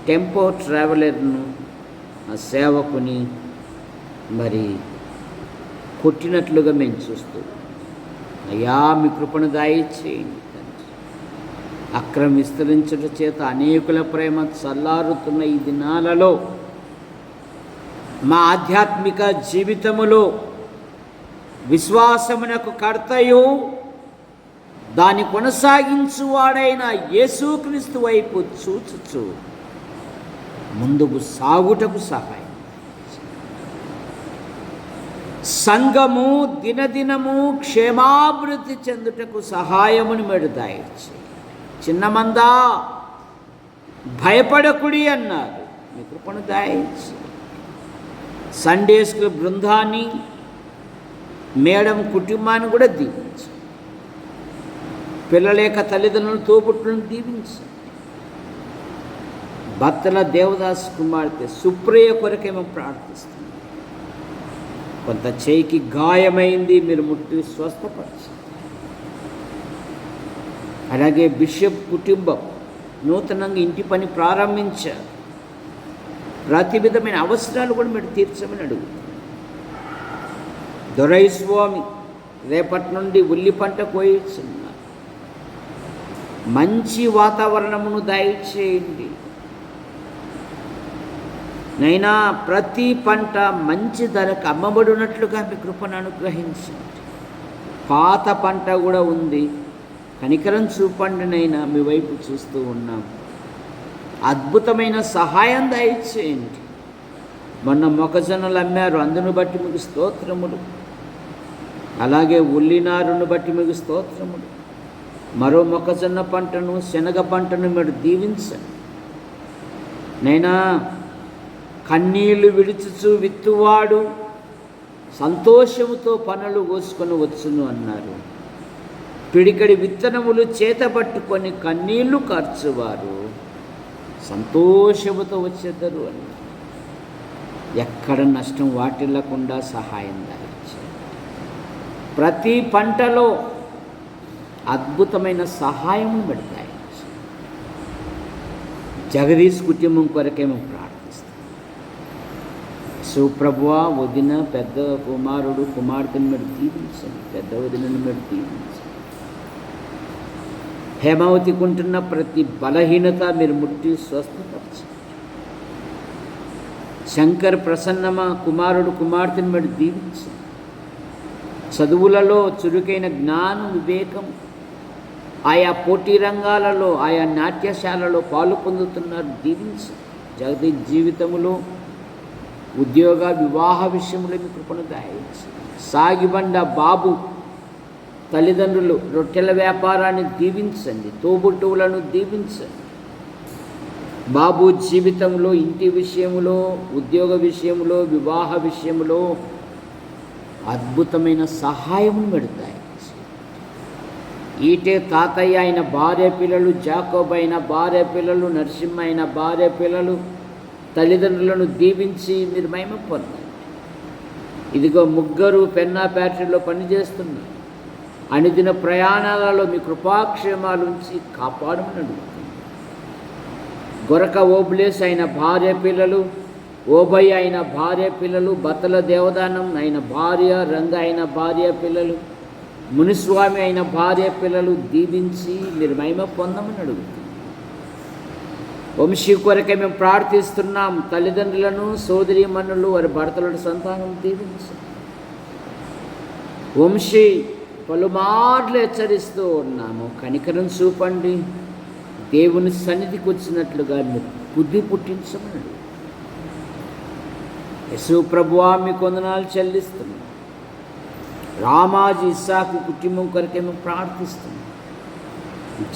S1: టెంపో ట్రావెలర్ను ఆ సేవకుని మరి కొట్టినట్లుగా మేము చూస్తూ, అయ్యా మీ కృపను దయచేయండి. అక్రమం విస్తరించట చేత అనేకుల ప్రేమ చల్లారుతున్న ఈ దినాలలో మా ఆధ్యాత్మిక జీవితములో విశ్వాసమునకు కర్తయు దాన్ని కొనసాగించువాడైన యేసుక్రీస్తు వైపు చూచుచు ముందుకు సాగుటకు సహాయం. సంఘము దినదినము క్షేమాభివృద్ధి చెందుటకు సహాయముని మెడుతాయి. చిన్న మందా భయపడకుడి అన్నారు, మీ కృపను దాయించి. సండే స్కూల్ బృందాన్ని, మేడం కుటుంబాన్ని కూడా దీవించు. పిల్లల యొక్క తల్లిదండ్రులను, తోబుట్టులను దీవించు. భక్తుల దేవదాస్ కుమార్తె సుప్రియ కొరకేమో ప్రార్థిస్తున్నాం. కొంత చేయికి గాయమైంది, మీరు ముట్టి స్వస్థపరచు. అలాగే బిషప్ కుటుంబం నూతనంగా ఇంటి పని ప్రారంభించారు. ప్రతి విధమైన అవసరాలు కూడా మీరు తీర్చమని అడుగుతారు. దొరై స్వామి రేపటి నుండి ఉల్లి పంట కోయిస్తున్నారు. మంచి వాతావరణమును దయచేయండి నైనా. ప్రతి పంట మంచి ధరకు అమ్మబడినట్లుగా మీ కృపను అనుగ్రహించండి. పాత పంట కూడా ఉంది, కనికరం చూపండి నైనా. మీ వైపు చూస్తూ ఉన్నాం. అద్భుతమైన సహాయం దయచేయండి. మొన్న మొక్కజొన్నలు అమ్మారు, అందును బట్టి మీకు స్తోత్రములు. అలాగే ఉల్లినారును బట్టి మీకు స్తోత్రములు. మరో మొక్కజొన్న పంటను, శనగ పంటను మీరు దీవించండి నైనా. కన్నీళ్లు విడుచుచు విత్తువాడు సంతోషముతో పనులు కోసుకొని వచ్చును అన్నారు. పిడికడి విత్తనములు చేత పట్టుకొని కన్నీళ్లు కార్చువారు సంతోషముతో వచ్చేద్దరు అన్నారు. ఎక్కడ నష్టం వాటిల్లకుండా సహాయం దాయించారు. ప్రతి పంటలో అద్భుతమైన సహాయం పెడతాయి. జగదీష్ కుటుంబం కొరకేమో ప్రార్థిస్తాం. సుప్రభువా, వదిన, పెద్ద కుమారుడు, కుమార్తెను మీరు దీవించండి. పెద్ద వదినను మీరు దీవించండి. హేమావతికి ఉంటున్న ప్రతి బలహీనత మీరు ముట్టి స్వస్థపరచండి. శంకర్, ప్రసన్నమ కుమారుడు, కుమార్తెను మీరు దీవించండి. చదువులలో చురుకైన జ్ఞానం, వివేకం, ఆయా పోటీ రంగాలలో, ఆయా నాట్యశాలలో పాలు పొందుతున్నారు, దీవించండి. జగదీష్ జీవితంలో ఉద్యోగ, వివాహ విషయంలో మీ కృపను దయచేయండి. సాగిబండ బాబు తల్లిదండ్రులు రొట్టెల వ్యాపారాన్ని దీవించండి. తోబుట్టువులను దీవించండి. బాబు జీవితంలో, ఇంటి విషయంలో, ఉద్యోగ విషయంలో, వివాహ విషయంలో అద్భుతమైన సహాయం పెడతాయి. ఈటే తాతయ్య అయిన భార్య పిల్లలు, జాకోబ్ అయిన భార్య పిల్లలు, నరసింహ అయిన భార్య పిల్లలు తల్లిదండ్రులను దీవించి మీరు మహిమ పొందండి. ఇదిగో ముగ్గురు పెన్నా ఫ్యాక్టరీలో పనిచేస్తున్నారు. అనుదిన ప్రయాణాలలో మీ కృపాక్షేమాలు ఉంచి కాపాడమని అడుగుతుంది. గొరక ఓబ్లేస్ అయిన భార్య పిల్లలు, ఓబయ్య అయిన భార్య పిల్లలు, బత్తల దేవదానం అయిన భార్య, రంగ అయిన భార్య పిల్లలు, మునిస్వామి అయిన భార్య పిల్లలు దీవించి మీరు మహిమ పొందమని అడుగుతుంది. వంశీ కొరకే మేము ప్రార్థిస్తున్నాం. తల్లిదండ్రులను, సోదరీమణులు, వారి భర్తల సంతానం దీవించి. వంశీ పలుమార్లు హెచ్చరిస్తూ ఉన్నాము, కనికరం చూపండి. దేవుని సన్నిధికి వచ్చినట్లుగా మీరు బుద్ధి పుట్టించమని. యేసు ప్రభువా, మీకు వందనాలు చెల్లిస్తున్నాం. రామాజీ, ఇస్సాకు కుటుంబం కొరకే మేము ప్రార్థిస్తున్నాం.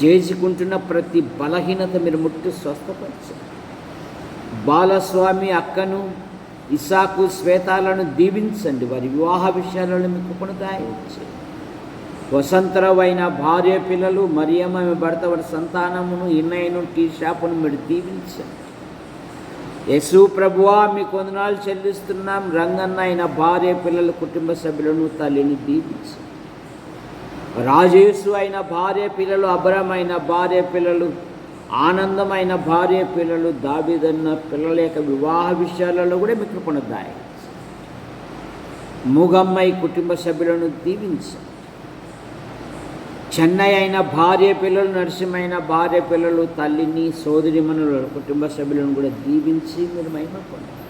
S1: చేసుకుంటున్న ప్రతి బలహీనత మీరు ముట్టి స్వస్థపరచండి. బాలస్వామి అక్కను, ఇస్సాకు, శ్వేతాలను దీవించండి. వారి వివాహ విషయాలను మీకు కృపను దయచేయండి. వసంతరావు అయిన భార్య పిల్లలు, మరియమ్మ ఆమె భర్త, వారి సంతానమును, ఇన్నయ్యను, టీ షాపును మీరు దీవించండి. యేసు ప్రభువా, మీకు వందనాలు చెల్లిస్తున్నాం. రంగన్న అయిన భార్య పిల్లల కుటుంబ సభ్యులను, తల్లిని దీవించండి. రాజేసు అయిన భార్య పిల్లలు, అబ్రహమైన భార్య పిల్లలు, ఆనందమైన భార్య పిల్లలు, దావీదన్న పిల్లల యొక్క వివాహ విషయాలలో కూడా మీ కృపను దయచేయండి. మూగమ్మాయి కుటుంబ సభ్యులను దీవించండి. చెన్నై అయిన భార్య పిల్లలు, నరసింహమైన భార్య పిల్లలు, తల్లిని, సోదరిమణుల కుటుంబ సభ్యులను కూడా దీవించి మీరు మహిమ పొందండి.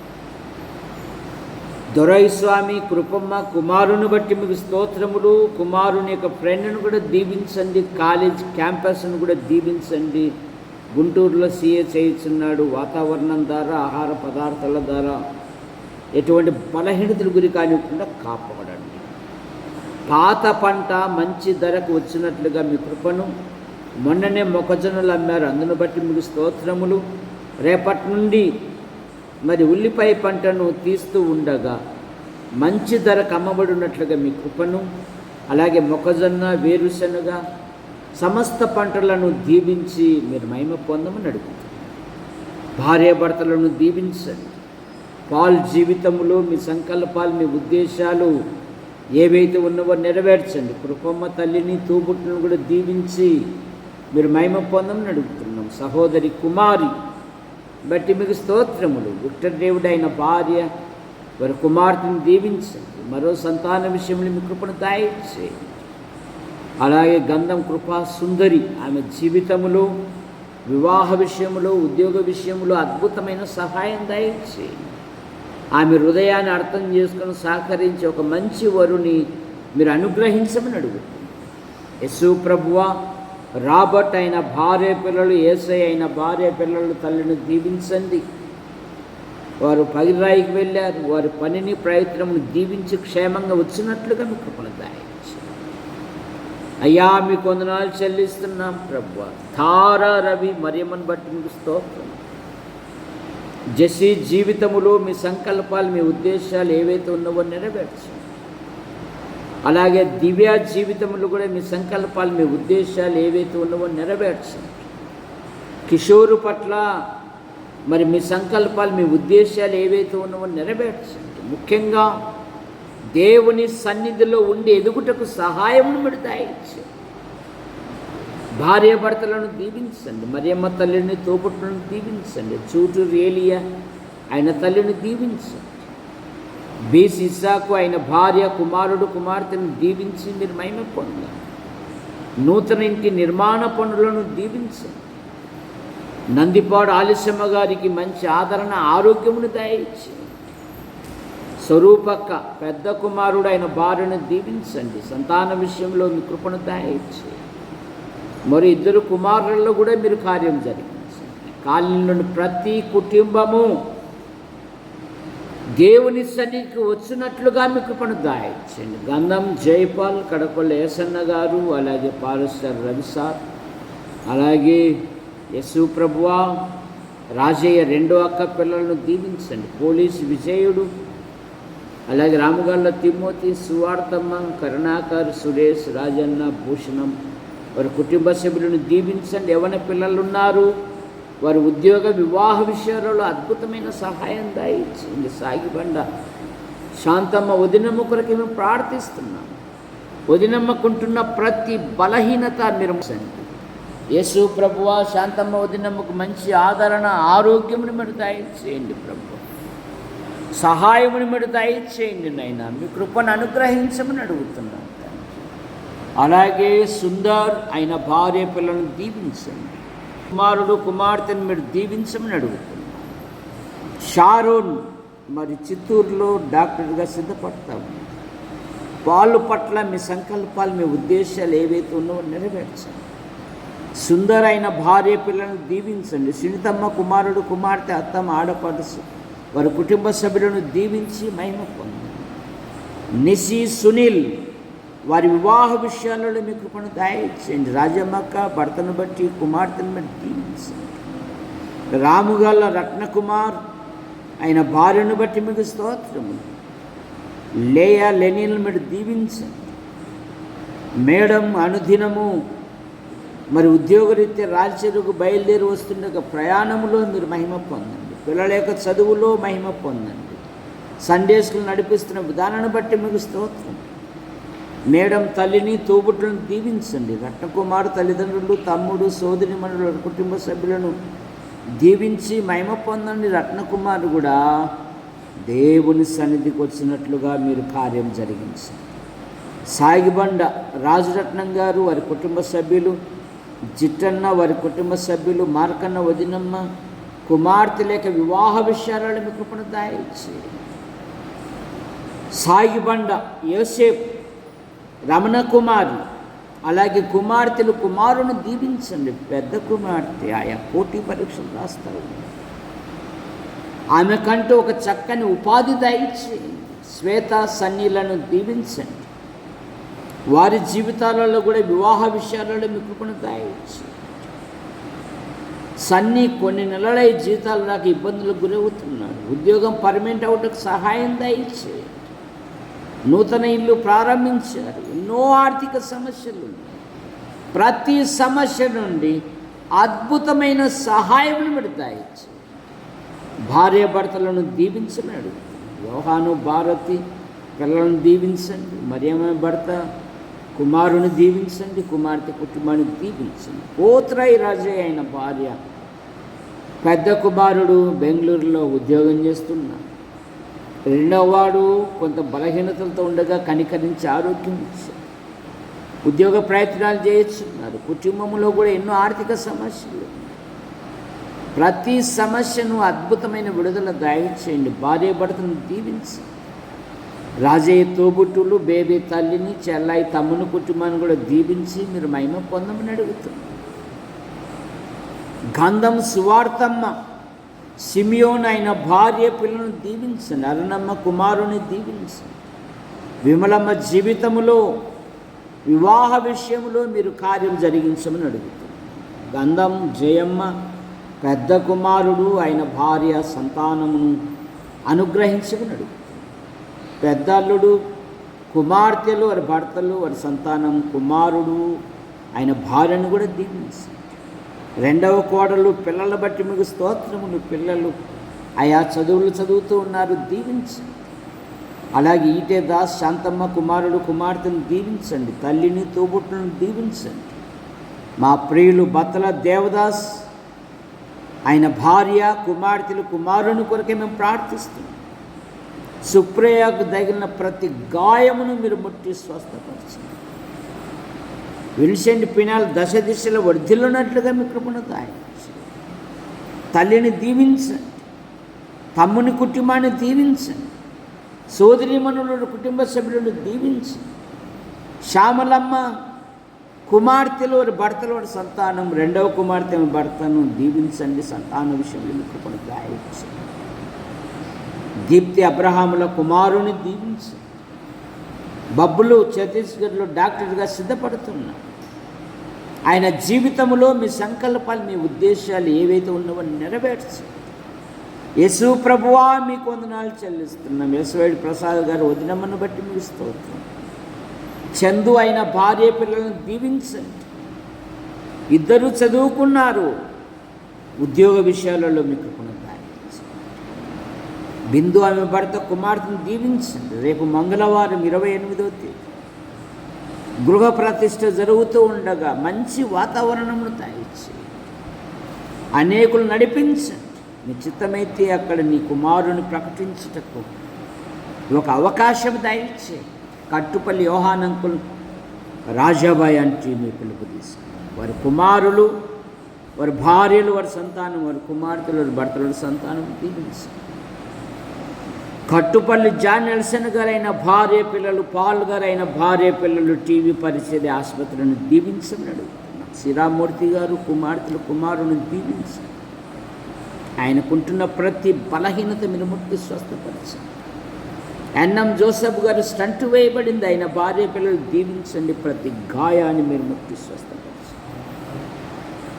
S1: దొరైస్వామి, కృపమ్మ, కుమారుని బట్టి మీకు స్తోత్రములు. కుమారుని యొక్క ఫ్రెండ్ను కూడా దీవించండి. కాలేజ్ క్యాంపస్ను కూడా దీవించండి. గుంటూరులో సీఏ చేయించున్నాడు. వాతావరణం ద్వారా, ఆహార పదార్థాల ద్వారా ఎటువంటి బలహీనతలు గురి కానివ్వకుండా కాపాడండి. పాత పంట మంచి ధరకు వచ్చినట్లుగా మీ కృపను. మొన్ననే మొక్కజొన్నలు అమ్మారు, అందును బట్టి మీకు స్తోత్రములు. రేపటి నుండి మరి ఉల్లిపాయ పంటను తీస్తూ ఉండగా మంచి ధరకు అమ్మబడినట్లుగా మీ కృపను. అలాగే మొక్కజొన్న, వేరుశనగ సమస్త పంటలను దీవించి మీరు మహిమ పొందమని అడుగుతారు. భార్యాభర్తలను దీవించండి. పాల్ జీవితంలో మీ సంకల్పాలు, మీ ఉద్దేశాలు ఏవైతే ఉన్నవో నెరవేర్చండి. కృపమ్మ తల్లిని, తూబుట్టును కూడా దీవించి మీరు మహిమ పొందమని అడుగుతున్నాం. సహోదరి కుమారి బట్టి మీకు స్తోత్రములు. విక్టర్ దేవుడు అయిన భార్య, వారి కుమార్తెను దీవించండి. మరో సంతాన విషయంలో మీ కృపను దయచేయండి. అలాగే గంధం కృపా సుందరి, ఆమె జీవితంలో, వివాహ విషయంలో, ఉద్యోగ విషయంలో అద్భుతమైన సహాయం దయచేయండి. ఆమె హృదయాన్ని అర్థం చేసుకొని సహకరించి ఒక మంచి వరుని మీరు అనుగ్రహించమని అడుగుతుంది. యేసు ప్రభువా, రాబర్ట్ అయిన భార్య పిల్లలు, యేసయ్య అయిన భార్య పిల్లలు తల్లిని దీవించండి. వారు పగిరాయికి వెళ్ళారు. వారి పనిని, ప్రయత్నమును దీవించి క్షేమంగా వచ్చినట్లుగా మీ కృపను దయచేయండి. అయ్యా, మీకు వందనాలు చెల్లిస్తున్నాం ప్రభువా. తారా రవి మరియమ్మను బట్టి మీకు స్తోత్రం. జెస్సీ జీవితములో మీ సంకల్పాలు, మీ ఉద్దేశాలు ఏవైతే ఉన్నవో నెరవేర్చండి. అలాగే దివ్య జీవితంలో కూడా మీ సంకల్పాలు, మీ ఉద్దేశాలు ఏవైతే ఉన్నవో నెరవేర్చండి. కిషోరు పట్ల మరి మీ సంకల్పాలు, మీ ఉద్దేశాలు ఏవైతే ఉన్నవో నెరవేర్చండి. ముఖ్యంగా దేవుని సన్నిధిలో ఉండి ఎదుగుటకు సహాయమును మీరు దయచేయండి. భార్యాభర్తలను దీవించండి. మరియమ్మ తల్లిని, తోబుట్టులను దీవించండి. చూటూరు ఏలియా ఆయన తల్లిని దీవించండి. బీస్ ఇస్సాకు ఆయన భార్య, కుమారుడు, కుమార్తెను దీవించి మీరు మహిమ పొందండి. నూతన ఇంటి నిర్మాణ పనులను దీవించండి. నందిపాడు ఆలస్యమ్మ గారికి మంచి ఆదరణ, ఆరోగ్యమును దయచేయండి. స్వరూపక్క పెద్ద కుమారుడు ఆయన భార్యను దీవించండి. సంతాన విషయంలో మీ కృపను దయచేయండి. మరి 2 కుమారులలో కూడా మీరు కార్యం జరిగించండి. కాలనీలోని ప్రతి కుటుంబము దేవుని సన్నిధికి వచ్చినట్లుగా మీ కృపను దయచేయండి. గంధం జైపాల్, కడపల్ల ఏసన్న గారు, అలాగే పారస్టర్ రవి సార్, అలాగే యశు ప్రభువా, రాజయ్య 2 అక్క పిల్లలను దీవించండి. పోలీసు విజయుడు, అలాగే రామగల్ల తిమ్మోతి, సువార్తమ్మ, కరుణాకర్, సురేష్, రాజన్న, భూషణం వారి కుటుంబ సభ్యులను దీవించండి. యవ్వన పిల్లలు ఉన్నారు, వారి ఉద్యోగ, వివాహ విషయాలలో అద్భుతమైన సహాయం దయచేయండి. సాగిబండ శాంతమ్మ, వదినమ్మ కొరకు మేము ప్రార్థిస్తున్నాం. వదినమ్మకుంటున్న ప్రతి బలహీనత నిర్మించండి. యేసు ప్రభువా, శాంతమ్మ వదినమ్మకు మంచి ఆదరణ, ఆరోగ్యమును మీరు దయచేయండి. ప్రభు సహాయమును మీరు దయచేయండి. నైనా మీ కృపను అనుగ్రహించమని అడుగుతున్నాను. అలాగే సుందర్ ఆయన భార్య పిల్లలను దీవించండి. కుమారుడు, కుమార్తెను మీరు దీవించమని అడుగుతున్నాను. షారోన్ మరి చిత్తూరులో డాక్టర్గా సిద్ధపడతాము. వాళ్ళ పట్ల మీ సంకల్పాలు, మీ ఉద్దేశాలు ఏవైతే ఉన్నావో నెరవేర్చండి. సుందర్ అయిన భార్య పిల్లలను దీవించండి. సునీతమ్మ కుమారుడు, కుమార్తె, అత్తమ్మ, ఆడపడుచు వారి కుటుంబ సభ్యులను దీవించి మహిమ పొందండి. నిసి, సునీల్ వారి వివాహ విషయాలలో మీ కృపను దయచేయండి. రాజమ్మక్క భర్తను బట్టి కుమార్తెను బట్టి దీవించండి. రాముగల్ల రత్నకుమార్ ఆయన భార్యను బట్టి మీకు స్తోత్రము. లేయా, లెనిన్ను మీరు దీవించండి. మేడం అనుదినము మరి ఉద్యోగరీత్యా రాజచెరుకు బయలుదేరి వస్తుండగా ప్రయాణంలో మీరు మహిమ పొందండి. పిల్లల యొక్క చదువులో మహిమ పొందండి. సండే స్కూల్ నడిపిస్తున్న విధానాన్ని బట్టి మీకు స్తోత్రం. మేడం తల్లిని, తోబుట్టులను దీవించండి. రత్నకుమారు తల్లిదండ్రులు, తమ్ముడు, సోదరి మనుల కుటుంబ సభ్యులను దీవించి మహిమ పొందండి. రత్నకుమారు కూడా దేవుని సన్నిధికి వచ్చినట్లుగా మీరు కార్యం జరిగించండి. సాగిబండ రాజరత్నం గారు వారి కుటుంబ సభ్యులు, జిట్టన్న వారి కుటుంబ సభ్యులు, మార్కన్న వదినమ్మ కుమార్తె లేక వివాహ విషయాలలో మీ కృపను దయచేయండి. సాగిబండ యోసేపు, రమణ కుమారి, అలాగే కుమార్తెలు కుమారుని దీవించండి. పెద్ద కుమార్తె ఆయా పోటీ పరీక్షలు రాస్తారు, ఆమెకంటూ ఒక చక్కని ఉపాధి దయచేయండి. శ్వేత సన్నీలను దీవించండి, వారి జీవితాలలో కూడా వివాహ విషయాలలో మీ కృపను దయచేయండి. సన్నీ కొన్ని నెలల జీవితాలు నాకు ఇబ్బందులకు గురవుతున్నాడు, ఉద్యోగం పర్మనెంట్ అవుటకు సహాయం దయచేయండి. నూతన ఇల్లు ప్రారంభించారు, ఎన్నో ఆర్థిక సమస్యలు ఉన్నాయి. ప్రతి సమస్య నుండి అద్భుతమైన సహాయం మీరు దయచేయండి. భార్యాభర్తలను దీవించమని యోహాను భారతి పిల్లలను దీవించండి. మరియమ్మ భర్త కుమారుని దీవించండి, కుమార్తె కుటుంబాన్ని దీవించండి. పోత్రాయి రాజే అయిన భార్య, పెద్ద కుమారుడు బెంగళూరులో ఉద్యోగం చేస్తున్నాడు, రెండవ వాడు కొంత బలహీనతలతో ఉండగా కనికరించి ఆరోగ్యం ఇచ్చారు, ఉద్యోగ ప్రయత్నాలు చేస్తున్నారు. కుటుంబంలో కూడా ఎన్నో ఆర్థిక సమస్యలు, ప్రతి సమస్యను అద్భుతమైన విడుదల దయచేయండి. భార్య భర్తను దీవించండి. రాజయ్య తోబుట్టులు, బేబీ తల్లిని, చెల్లాయి తమ్ముని కుటుంబాన్ని కూడా దీవించి మీరు మహిమ పొందమని అడుగుతున్నారు. గంధం సువార్తమ్మ, సిమియోన్ అయిన భార్య పిల్లలను దీవించండి. అరుణమ్మ కుమారుని దీవించండి. విమలమ్మ జీవితములో వివాహ విషయంలో మీరు కార్యం జరిగించమని అడుగుతున్నారు. గంధం జయమ్మ పెద్ద కుమారుడు అయిన భార్య సంతానమును అనుగ్రహించమని అడుగుతున్నారు. పెద్ద అల్లుడు కుమార్తెలు, వారి భర్తలు, వారి సంతానం, కుమారుడు ఆయన భార్యను కూడా దీవించండి. రెండవ కోడలు పిల్లల బట్టి మీకు స్తోత్రములు, పిల్లలు ఆయా చదువులు చదువుతూ ఉన్నారు, దీవించండి. అలాగే ఈటే దాస్ శాంతమ్మ కుమారుడు కుమార్తెను దీవించండి. తల్లిని తోబుట్టును దీవించండి. మా ప్రియులు బత్తల దేవదాస్ ఆయన భార్య కుమార్తెలు కుమారుని కొరకే మేము ప్రార్థిస్తున్నాం. సుప్రియకు తగిలిన ప్రతి గాయమును మీరు ముట్టి స్వస్థపరచండి. విన్సెంట్ పినాల్ దశ దిశలో వర్ధిల్లున్నట్లుగా మీ కృపను దయచేయండి. తల్లిని దీవించండి, తమ్ముని కుటుంబాన్ని దీవించండి, సోదరీమణుల కుటుంబ సభ్యులను దీవించండి. శ్యామలమ్మ కుమార్తెలు, వారి భర్తలు, వారి సంతానం, రెండవ కుమార్తె భర్తను దీవించండి. సంతాన విషయంలో మీ కృపను దయచేయండి. దీప్తి అబ్రహాముల కుమారుని దీవించండి. బబ్బులు ఛత్తీస్గఢ్లో డాక్టర్గా సిద్ధపడుతున్నారు. ఆయన జీవితంలో మీ సంకల్పాలు, మీ ఉద్దేశాలు ఏవైతే ఉన్నావో నెరవేర్చండి. యేసు ప్రభువా మీకు వందనాలు చెల్లిస్తున్నాం. యేసువేడి ప్రసాద్ గారు వదినమ్మను బట్టి మీకు స్తోత్రం. చందు అయిన భార్య పిల్లలను దీవించండి. ఇద్దరు చదువుకున్నారు, ఉద్యోగ విషయాలలో మీకు బిందు ఆమె భర్త కుమార్తెను దీవించండి. రేపు మంగళవారం 28వ తేదీ గృహ ప్రతిష్ఠ జరుగుతూ ఉండగా మంచి వాతావరణమును దయచేయండి. అనేకులు నడిపించండి. నీ చిత్తమైతే అక్కడ నీ కుమారుని ప్రకటించుటకు ఒక అవకాశం దయచేయండి. కట్టుపల్లి యోహానంకులు రాజాబాయి అంటే మీ పిలుపు తీసుకుని వారి కుమారులు, వారి భార్యలు, వారి సంతానం, వారి కుమార్తెలు, వారి భర్తల సంతానం దీవించండి. కట్టుపల్లి జాన్ నెల్సన్ గారైన భార్య పిల్లలు, పాల్ గారైన భార్య పిల్లలు టీవీ పరిచయ ఆసుపత్రిని దీవించమని అడుగుతున్నాం. శ్రీరామూర్తి గారు కుమార్తెలు కుమారుని దీవించండి. ఆయనకుంటున్న ప్రతి బలహీనత మీరు ముట్టి స్వస్థపరచండి. ఎన్ఎం జోసఫ్ గారు స్టంట్ వేయబడింది, ఆయన భార్య పిల్లలు దీవించండి. ప్రతి గాయాన్ని మీరు ముట్టి స్వస్థపరచండి.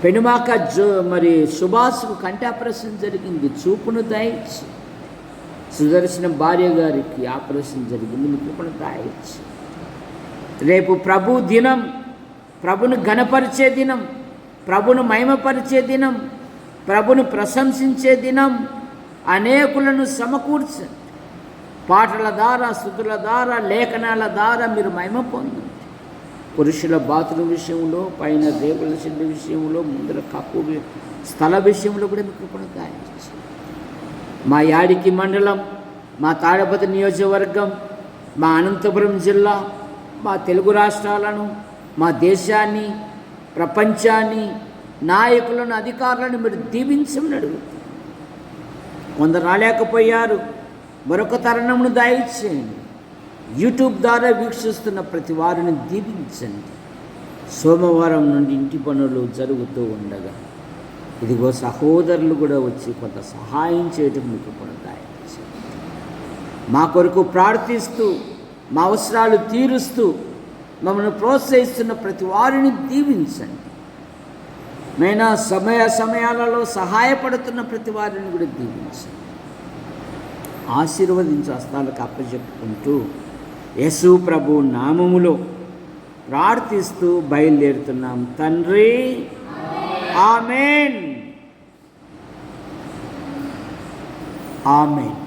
S1: పెనుమాక సుభాష్కు కంటి ఆపరేషన్ జరిగింది, చూపును దయచి. సుదర్శన భార్య గారికి ఆపరేషన్ జరిగింది, మీకు కూడా దయచి. రేపు ప్రభు దినం, ప్రభును ఘనపరిచే దినం, ప్రభును మహిమపరిచే దినం, ప్రభును ప్రశంసించే దినం. అనేకులను సమకూర్చండి. పాటల ద్వారా, స్తుతుల ద్వారా, లేఖనాల ద్వారా మీరు మహిమ పొందండి. పురుషుల బాతుల విషయంలో, పైన రేపుల చెల్లి విషయంలో, ముందర కప్పు స్థల విషయంలో కూడా మీకు కూడా దయచేయండి. మా యాడికి మండలం, మా తాడపతి నియోజకవర్గం, మా అనంతపురం జిల్లా, మా తెలుగు రాష్ట్రాలను, మా దేశాన్ని, ప్రపంచాన్ని, నాయకులను, అధికారులను మీరు దీవించమని అడుగుతారు. కొందరు రాలేకపోయారు, మరొక తరుణమును దయచేయండి. యూట్యూబ్ ద్వారా వీక్షిస్తున్న ప్రతి వారిని దీవించండి. సోమవారం నుండి ఇంటి పనులు జరుగుతూ ఉండగా ఇదిగో సహోదరులు కూడా వచ్చి కొంత సహాయం చేయడం మీకు కొనతాయి. మా కొరకు ప్రార్థిస్తూ మా అవసరాలు తీరుస్తూ మమ్మల్ని ప్రోత్సహిస్తున్న ప్రతి వారిని దీవించండి. మైనా సమయాలలో సహాయపడుతున్న ప్రతి వారిని కూడా దీవించండి. ఆశీర్వదించు హస్తాలకు అప్పచెప్పుకుంటూ యేసు ప్రభు నామములో ప్రార్థిస్తూ బయలుదేరుతున్నాం తండ్రి. ఆమేన్. ఆమేన్.